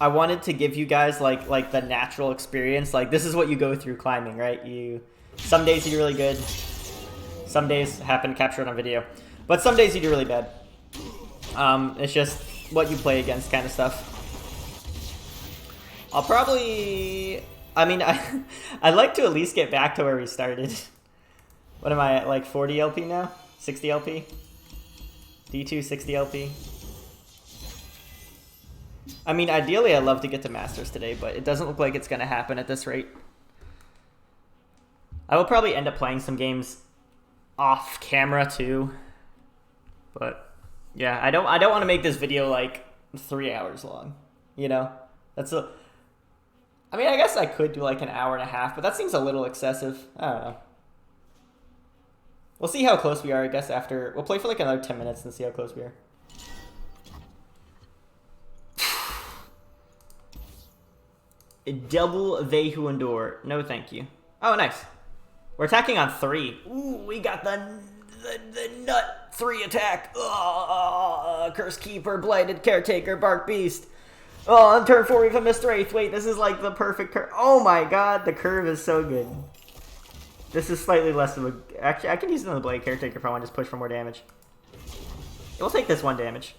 I wanted to give you guys like the natural experience. Like, this is what you go through climbing, right? Some days you do really good. Some days happen to capture it on video. But some days you do really bad. It's just what you play against kind of stuff. I'll probably... I mean, I'd like to at least get back to where we started. What am I at, like 40 LP now? 60 LP? D2 60 LP? I mean, ideally I'd love to get to Masters today, but it doesn't look like it's going to happen at this rate. I will probably end up playing some games off camera too. But yeah, I don't want to make this video like 3 hours long, you know? I mean, I guess I could do like an hour and a half, but that seems a little excessive. I don't know. We'll see how close we are, I guess, after... We'll play for like another 10 minutes and see how close we are. Double They Who Endure. No, thank you. Oh, nice. We're attacking on 3. Ooh, we got the nut 3 attack. Curse Keeper, Blighted Caretaker, Bark Beast. Oh, on turn 4 we have a Mr. Wraith. Wait, this is like the perfect curve. Oh my god, the curve is so good. This is slightly less of a... Actually, I can use it on the Blade Caretaker if I want to just push for more damage. We'll take this 1 damage.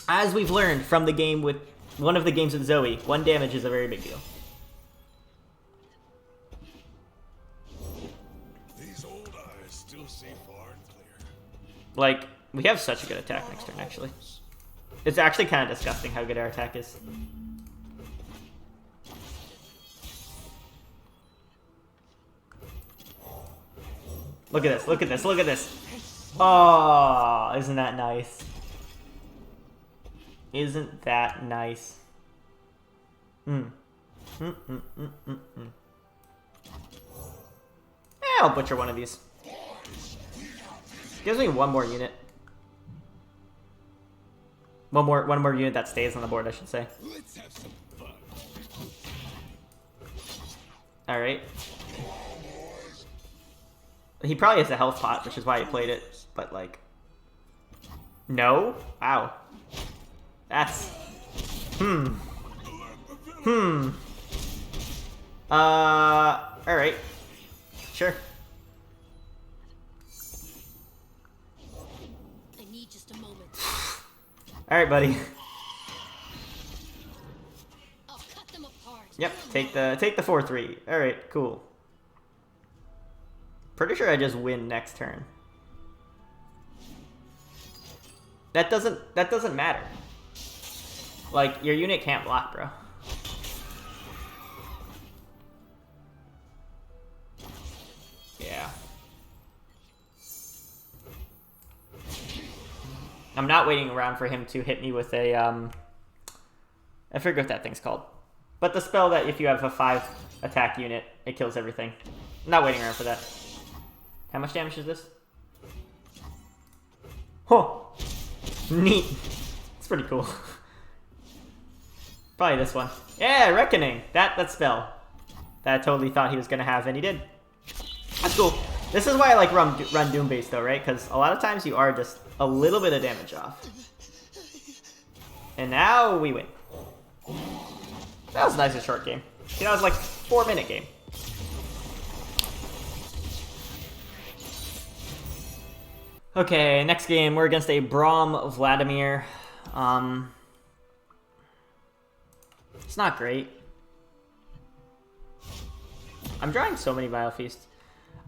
As we've learned from the game with... One of the games with Zoe, 1 damage is a very big deal. These old eyes still see far and clear. Like, we have such a good attack next turn, actually. It's actually kind of disgusting how good our attack is. Look at this, look at this, look at this. Oh, isn't that nice? Isn't that nice? I'll butcher one of these. Gives me 1 more unit. One more unit that stays on the board, I should say. Let's have some fun. Alright. He probably has a health pot, which is why he played it. But, like... No? Wow. That's... Alright. Sure. I need just a moment. Alright, buddy. I'll cut them apart. Yep, take the 4-3. Alright, cool. Pretty sure I just win next turn. That doesn't matter. Like, your unit can't block, bro. Yeah. I'm not waiting around for him to hit me with a, I forget what that thing's called. But the spell that if you have a 5 attack unit, it kills everything. I'm not waiting around for that. How much damage is this? Huh. Neat. It's pretty cool. Probably this one. Yeah, Reckoning. That spell. That I totally thought he was going to have, and he did. That's cool. This is why I like run Doom base though, right? Because a lot of times you are just a little bit of damage off. And now we win. That was a nice and short game. You know, it was like 4-minute game. Okay, next game we're against a Braum Vladimir. It's not great. I'm drawing so many Vile Feast.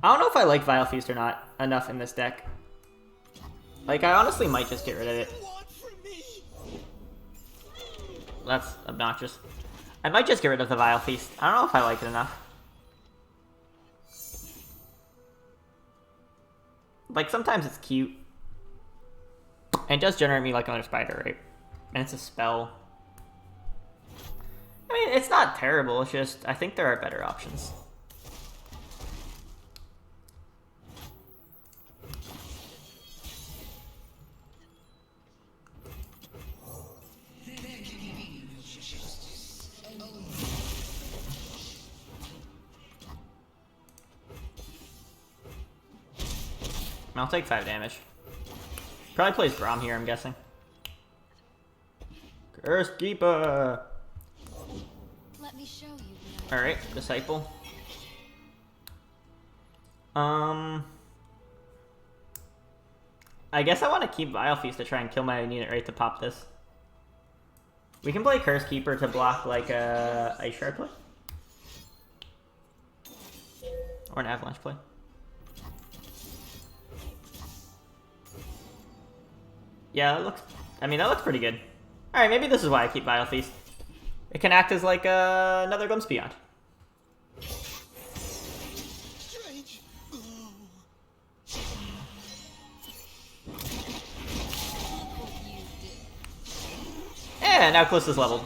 I don't know if I like Vile Feast or not enough in this deck. Like, I honestly might just get rid of it. That's obnoxious. I might just get rid of the Vile Feast. I don't know if I like it enough. Like, sometimes it's cute. And it does generate me like another spider, right? And it's a spell. I mean, it's not terrible. It's just, I think there are better options. I'll take 5 damage. Probably plays Braum here, I'm guessing. Curse Keeper! Let me show you. Alright, Disciple. I guess I want to keep Vile Feast to try and kill my unit right to pop this. We can play Curse Keeper to block like a Ice Shard play. Or an Avalanche play. Yeah, that looks... I mean, that looks pretty good. Alright, maybe this is why I keep Vile Feast. It can act as like another Glimpse Beyond. Strange. And now Kallista's leveled.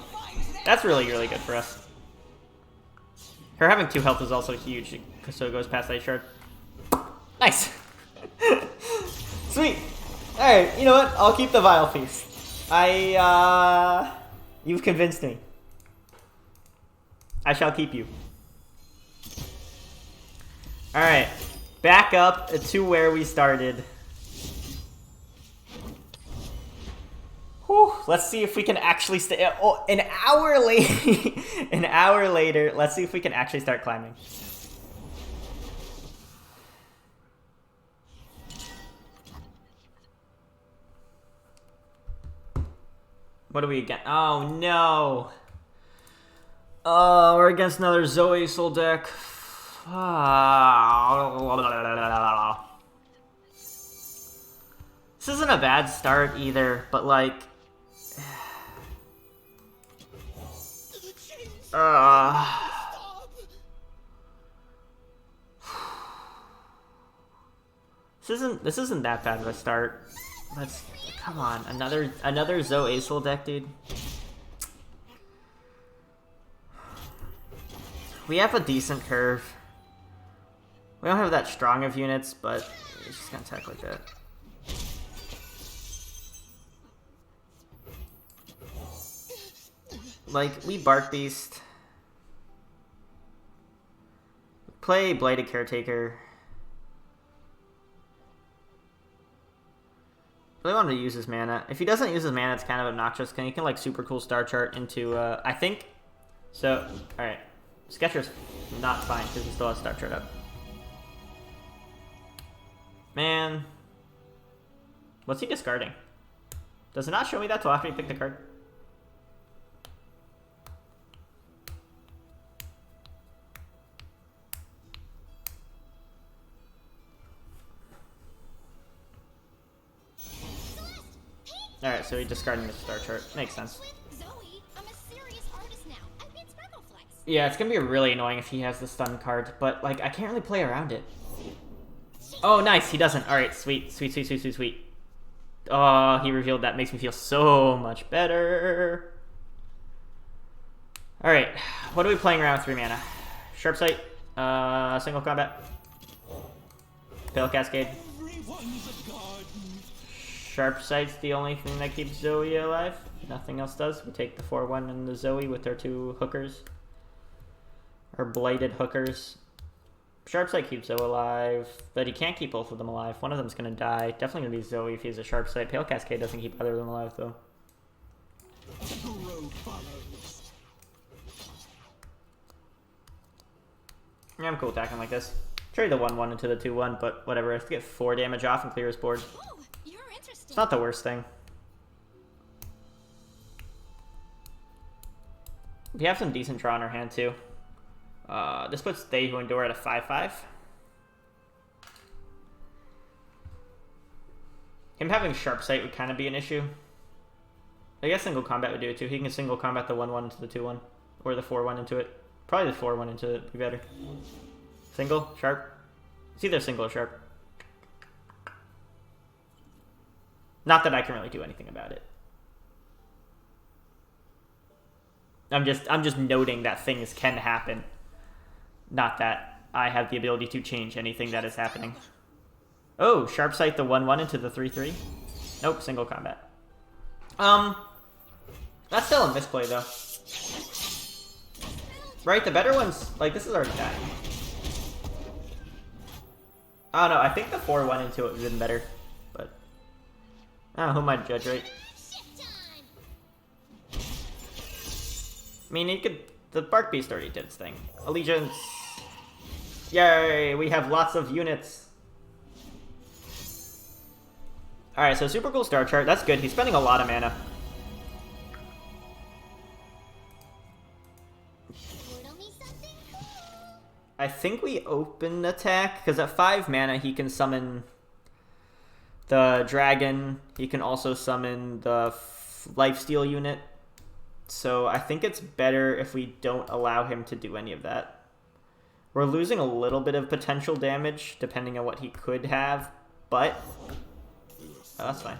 That's really, really good for us. Her having 2 health is also huge, so it goes past Ice Shard. Nice! Sweet! Alright, you know what? I'll keep the Vile Feast. You've convinced me. I shall keep you. Alright. Back up to where we started. Whew, let's see if we can actually stay. Oh, an hour late. An hour later. Let's see if we can actually start climbing. What do we get? Oh no. Oh, we're against another Zoe Soul deck. This isn't a bad start either, but like... This isn't that bad of a start. Let's... Come on, another Zoe Soul deck, dude. We have a decent curve. We don't have that strong of units, but it's just gonna attack like that. Like, we Bark Beast. Play Blighted Caretaker. really want him to use his mana. If he doesn't use his mana, it's kind of obnoxious. He can like super cool star chart into I think so. All right, Sketcher's not fine because he still has star chart up. Man, what's he discarding? Does it not show me that till after you pick the card? Alright, so he's discarding the star chart. Makes sense. Zoe, I'm a serious artist now. I paint sparkle flex. Yeah, it's gonna be really annoying if he has the stun card, but like I can't really play around it. Oh, nice, he doesn't. Alright, sweet, sweet, sweet, sweet, sweet, sweet. Oh, he revealed that. Makes me feel so much better. Alright, what are we playing around with 3 mana? Sharp Sight, single combat, Pale Cascade. Sharp Sight's the only thing that keeps Zoe alive. Nothing else does. We take the 4/1 and the Zoe with our 2 hookers. Our blighted hookers. Sharp Sight keeps Zoe alive, but he can't keep both of them alive. One of them's gonna die. Definitely gonna be Zoe if he has a Sharp Sight. Pale Cascade doesn't keep either of them alive though. Yeah, I'm cool attacking like this. Trade the 1/1 into the 2/1, but whatever. I have to get 4 damage off and clear his board. Oh, you're interesting. It's not the worst thing. We have some decent draw in our hand too. This puts They Who Endure at a 5/5. Him having Sharp Sight would kind of be an issue. I guess single combat would do it too. He can single combat the 1/1 into the 2/1. Or the 4/1 into it. Probably the 4/1 into it would be better. Single, sharp. It's either single or sharp. Not that I can really do anything about it. I'm just noting that things can happen. Not that I have the ability to change anything that is happening. Oh, Sharp Sight the 1/1 into the 3/3. Nope, single combat. That's still a misplay though. Right, the better ones, like this is already dying. I don't know, I think the 4/1 into it would have been better. But I don't know, who might judge, right? I mean, he could. The Bark Beast already did its thing. Allegiance. Yay! We have lots of units. All right, so super cool star chart. That's good. He's spending a lot of mana. I think we open attack because at 5 mana he can summon the dragon. He can also summon the lifesteal unit. So I think it's better if we don't allow him to do any of that. We're losing a little bit of potential damage depending on what he could have, but that's fine.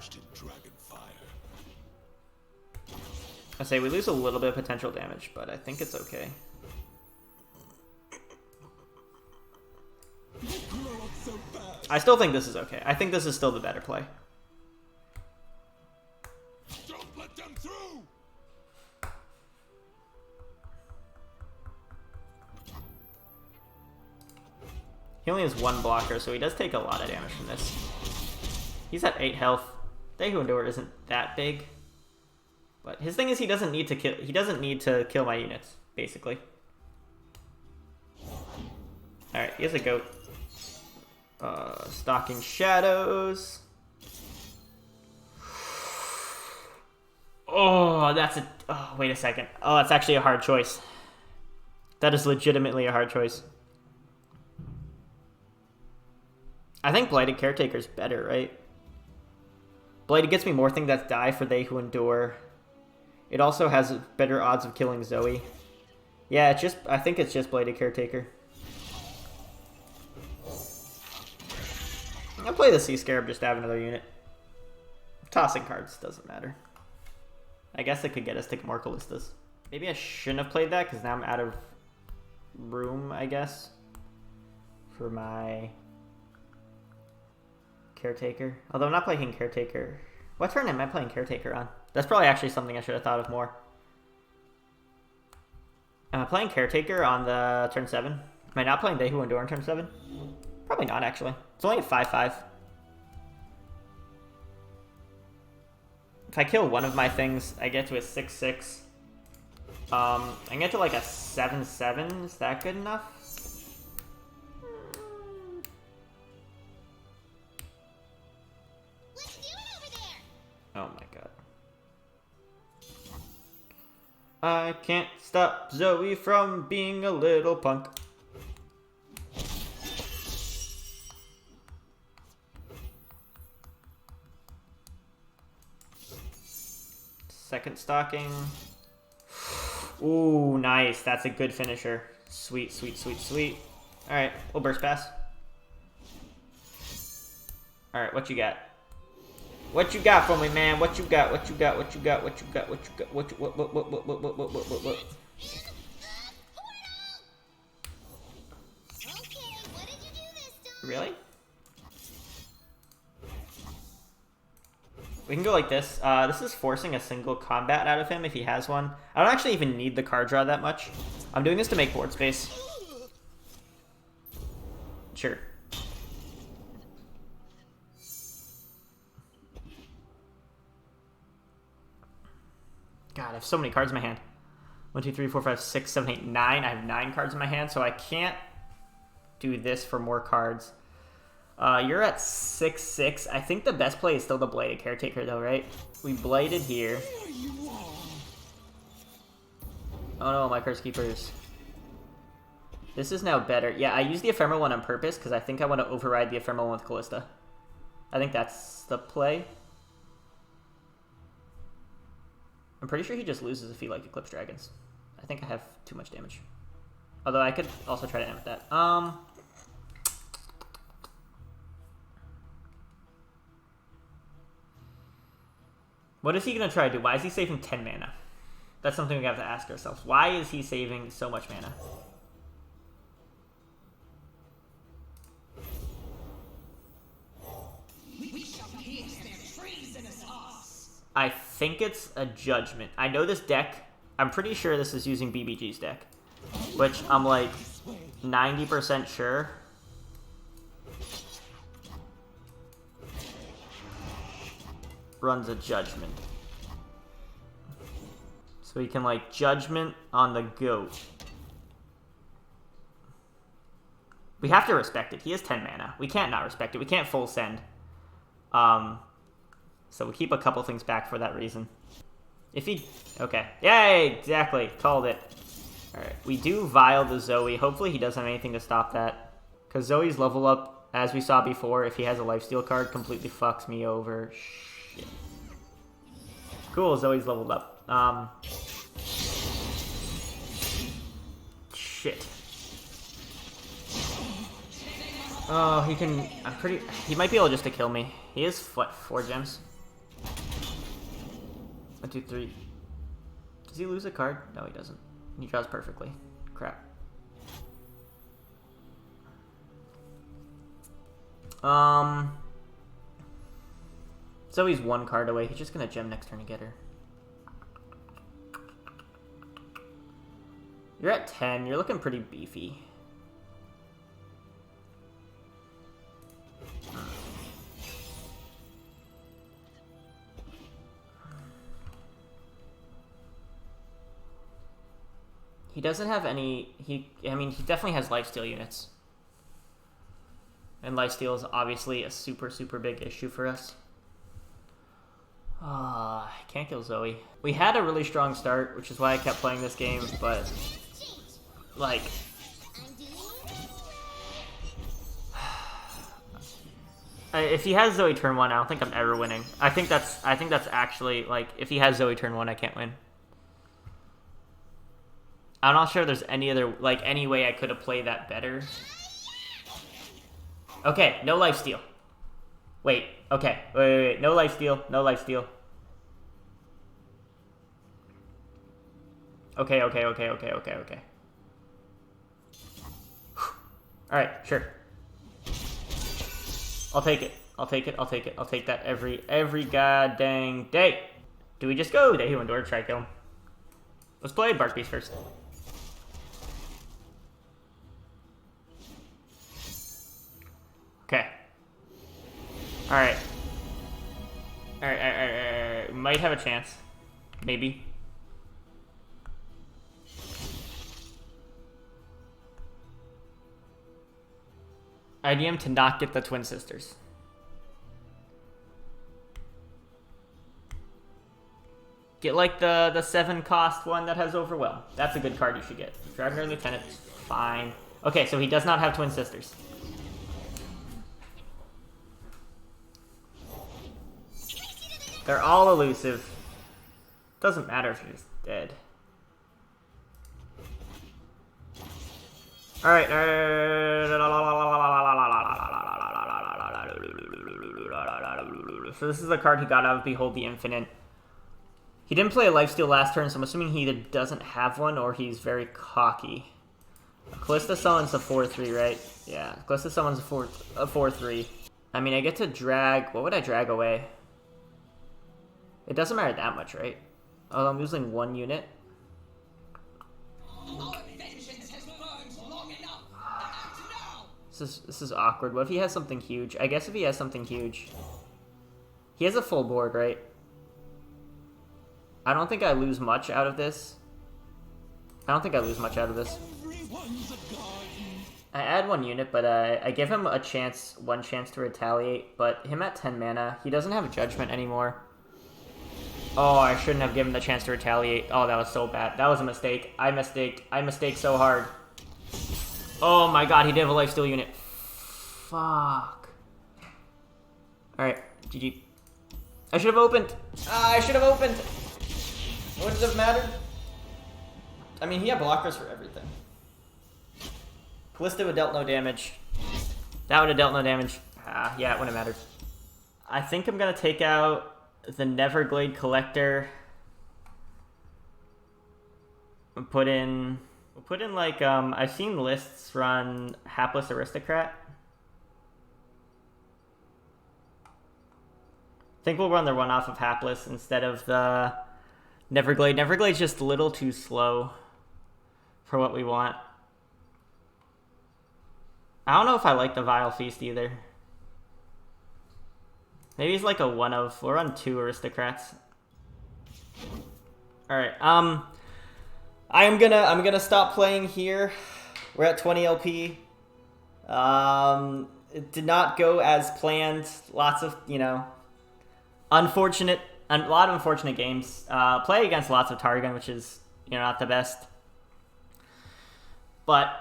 I say we lose a little bit of potential damage, but I think it's okay. I still think this is okay. I think this is still the better play. Don't let them through. He only has 1 blocker, so he does take a lot of damage from this. He's at 8 health. They Who Endure isn't that big, but his thing is he doesn't need to kill. He doesn't need to kill my units, basically. All right, he has a goat. Stalking Shadows. Oh, that's a. Oh, wait a second. Oh, that's actually a hard choice. That is legitimately a hard choice. I think Blighted Caretaker's better, right? Blighted gets me more things that die for They Who Endure. It also has better odds of killing Zoe. Yeah, it's just. I think it's just Blighted Caretaker. I'll play the Sea Scarab just to have another unit. Tossing cards doesn't matter. I guess it could get us to more Kallistas. Maybe I shouldn't have played that because now I'm out of room, I guess, for my Caretaker. Although I'm not playing Caretaker. What turn am I playing Caretaker on? That's probably actually something I should have thought of more. Am I playing Caretaker on the turn 7? Am I not playing They Who Endure on turn 7? Probably not, actually. It's only a 5/5. If I kill one of my things, I get to a 6/6. I can get to like a 7/7. Is that good enough? Let's do it over there. Oh my god. I can't stop Zoe from being a little punk. Second stocking. Ooh, nice. That's a good finisher. Sweet, sweet, sweet, sweet. Alright, we'll burst pass. Alright, what you got? What you got for me, man? What you got? What you got? What you got? What you got? What you got? What? Okay, what did you do this time? Really? We can go like this. This is forcing a single combat out of him if he has one. I don't actually even need the card draw that much. I'm doing this to make board space. Sure. God, I have so many cards in my hand. 1, 2, 3, 4, 5, 6, 7, 8, 9. I have 9 cards in my hand, so I can't do this for more cards. You're at 6/6. I think the best play is still the Bladed Caretaker, though, right? We bladed here. Oh no, my Curse Keepers. This is now better. Yeah, I used the Ephemeral one on purpose because I think I want to override the Ephemeral one with Kallista. I think that's the play. I'm pretty sure he just loses if he, like, Eclipse Dragons. I think I have too much damage. Although I could also try to end with that. What is he going to try to do? Why is he saving 10 mana? That's something we have to ask ourselves. Why is he saving so much mana? I think it's a Judgment. I know this deck. I'm pretty sure this is using BBG's deck. Which I'm like 90% sure. Runs a Judgment. So he can, like, Judgment on the goat. We have to respect it. He has 10 mana. We can't not respect it. We can't full send. So we keep a couple things back for that reason. If he... Okay. Yay! Exactly. Called it. Alright. We do Vial the Zoe. Hopefully he doesn't have anything to stop that. Because Zoe's level up, as we saw before, if he has a lifesteal card, completely fucks me over. Shit. Cool, Zoe's leveled up. Shit. Oh, he can... He might be able just to kill me. He is, what, 4 gems? 1, 2, 3. Does he lose a card? No, he doesn't. He draws perfectly. Crap. Zoe's 1 card away. He's just gonna gem next turn to get her. You're at 10. You're looking pretty beefy. He doesn't have any... I mean, he definitely has lifesteal units. And lifesteal is obviously a super, super big issue for us. I can't kill Zoe. We had a really strong start, which is why I kept playing this game, but... Like... If he has Zoe turn 1, I don't think I'm ever winning. I think that's actually, like, if he has Zoe turn 1, I can't win. I'm not sure there's any other, like, any way I could have played that better. Okay, no lifesteal. Wait, okay. Wait. No lifesteal. No lifesteal. Okay. Alright, sure. I'll take it. I'll take that every god dang day. Do we just go Dehu Endor to try to kill him? Let's play Bark Beast first. Okay. Alright. might have a chance. Maybe. IDM to not get the twin sisters. Get like the 7 cost one that has Overwhelm. That's a good card you should get. Dragonair Lieutenant, fine. Okay, so he does not have twin sisters. They're all elusive. Doesn't matter if he's dead. Alright. So this is the card he got out of Behold the Infinite. He didn't play a lifesteal last turn, so I'm assuming he either doesn't have one or he's very cocky. Kallista summons a 4-3, right? Yeah, Kallista summons a 4-3. I mean, I get to drag... What would I drag away? It doesn't matter that much, right? Oh, I'm losing 1 unit. This is awkward. What if he has something huge? I guess if he has something huge... He has a full board, right? I don't think I lose much out of this. I add 1 unit, but I give him a chance, 1 chance to retaliate, but him at 10 mana, he doesn't have Judgment anymore. Oh, I shouldn't have given the chance to retaliate. Oh, that was so bad. That was a mistake. I mistake so hard. Oh my god, he did have a lifesteal unit. Fuck. Alright, GG. I should have opened. I should have opened. Wouldn't have mattered. I mean, he had blockers for everything. Kallista would have dealt no damage. That would have dealt no damage. Yeah, it wouldn't have mattered. I think I'm going to take out the Neverglade Collector. We'll put in like, I've seen lists run Hapless Aristocrat. I think we'll run the runoff of Hapless instead of the Neverglade. Neverglade's just a little too slow for what we want. I don't know if I like the Vile Feast either. Maybe he's like a one of. We'll run 2 Aristocrats. Alright, I'm gonna stop playing here. We're at 20 LP. It did not go as planned. Lots of, you know, a lot of unfortunate games. Play against lots of Targon, which is, you know, not the best. But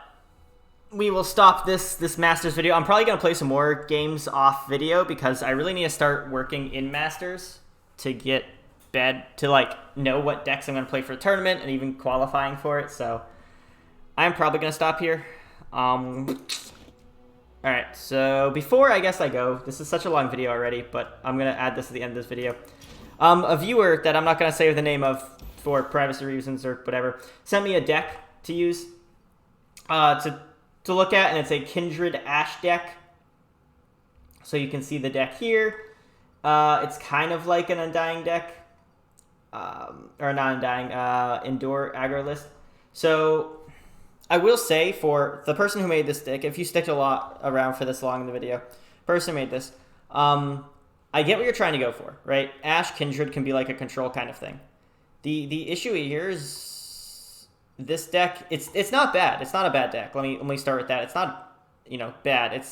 we will stop this Masters video. I'm probably going to play some more games off video because I really need to start working in Masters to get to like know what decks I'm going to play for a tournament and even qualifying for it. So I'm probably going to stop here. Alright, so before I guess I go, this is such a long video already, but I'm going to add this at the end of this video. A viewer that I'm not going to say the name of for privacy reasons or whatever sent me a deck to use to look at, and it's a Kindred Ash deck. So you can see the deck here. It's kind of like an Undying deck, or not Undying, Endure aggro list. So I will say, for the person who made this deck, if you stick a lot around for this long in the video, person who made this, I get what you're trying to go for, right? Ash Kindred can be like a control kind of thing. The issue here is this deck. It's not bad. It's not a bad deck. Let me start with that. It's not, you know, bad.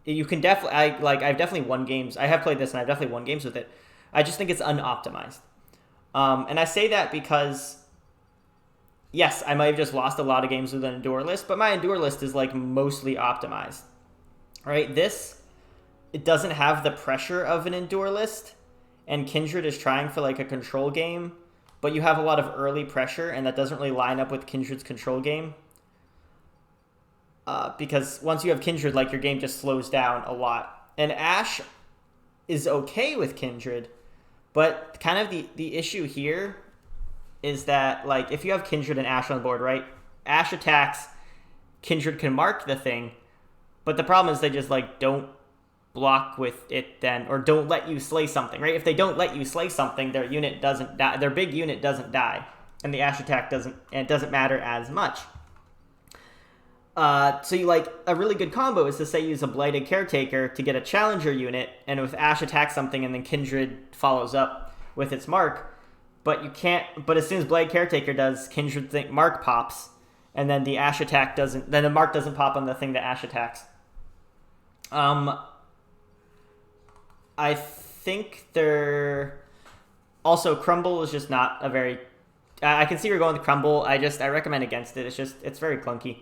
You can definitely I've definitely won games. I have played this and I've definitely won games with it. I just think it's unoptimized. And I say that because yes, I might have just lost a lot of games with an Endure list, but my Endure list is like mostly optimized. Right? It doesn't have the pressure of an Endure list, and Kindred is trying for like a control game, but you have a lot of early pressure, and that doesn't really line up with Kindred's control game. Because once you have Kindred, like, your game just slows down a lot. And Ash is okay with Kindred, but kind of the issue here is that, like, if you have Kindred and Ash on the board, right? Ash attacks, Kindred can mark the thing, but the problem is they just, like, don't block with it then, or don't let you slay something, right? If they don't let you slay something, their unit doesn't die, their big unit doesn't die, and the Ash attack doesn't matter as much. So you, like, a really good combo is to say use a Blighted Caretaker to get a Challenger unit, and if Ash attacks something and then Kindred follows up, with its mark, but you can't. But as soon as Blade Caretaker does, Kindred thing mark pops, and then the Ash attack doesn't. Then the mark doesn't pop on the thing that Ash attacks. I think they're also Crumble is just not a very. I can see you're going with Crumble. I recommend against it. It's very clunky.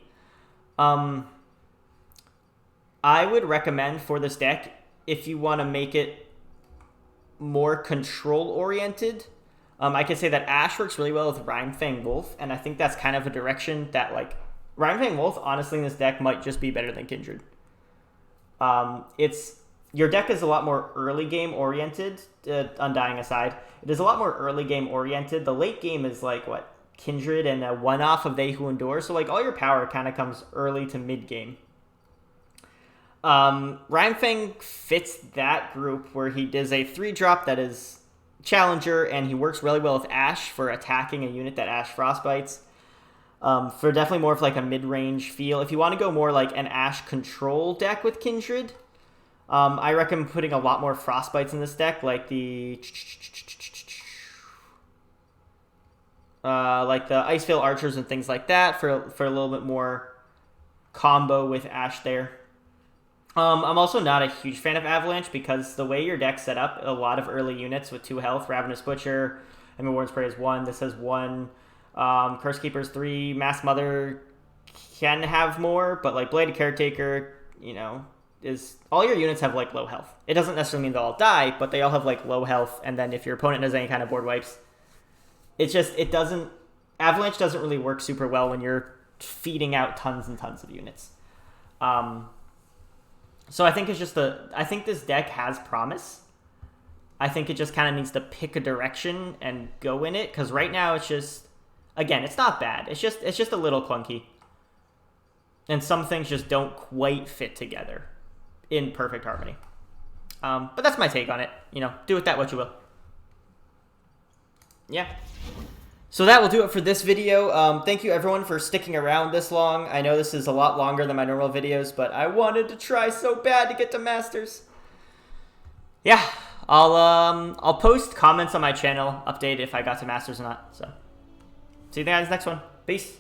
I would recommend for this deck, if you want to make it more control oriented, I could say that Ash works really well with Rhymefang Wolf, and I think that's kind of a direction that, like, Rhymefang Wolf, honestly, in this deck might just be better than Kindred. Your deck is a lot more early game oriented, Undying aside. It is a lot more early game oriented. The late game is like, what, Kindred and a one-off of They Who Endure, so like all your power kind of comes early to mid-game. Rhymefang fits that group where he does a 3-drop that is Challenger, and he works really well with Ash for attacking a unit that Ash Frostbites. For definitely more of like a mid-range feel. If you want to go more like an Ash control deck with Kindred, I recommend putting a lot more Frostbites in this deck, like the Icefield Archers and things like that for a little bit more combo with Ash there. I'm also not a huge fan of Avalanche because the way your deck's set up, a lot of early units with 2 health, Ravenous Butcher, I mean, Warden's Prey is 1, this has 1, Curse Keeper's 3, Mass Mother can have more, but like Bladed Caretaker, you know, is all your units have like low health. It doesn't necessarily mean they'll all die, but they all have like low health, and then if your opponent does any kind of board wipes, Avalanche doesn't really work super well when you're feeding out tons and tons of units. So I think I think this deck has promise. I think it just kind of needs to pick a direction and go in it, because right now it's just, again, it's not bad. It's just a little clunky. And some things just don't quite fit together in perfect harmony. But that's my take on it. You know, do with that what you will. Yeah. So that will do it for this video. Thank you everyone for sticking around this long. I know this is a lot longer than my normal videos, but I wanted to try so bad to get to Masters. Yeah, I'll post comments on my channel, update if I got to Masters or not. So, see you guys next one. Peace.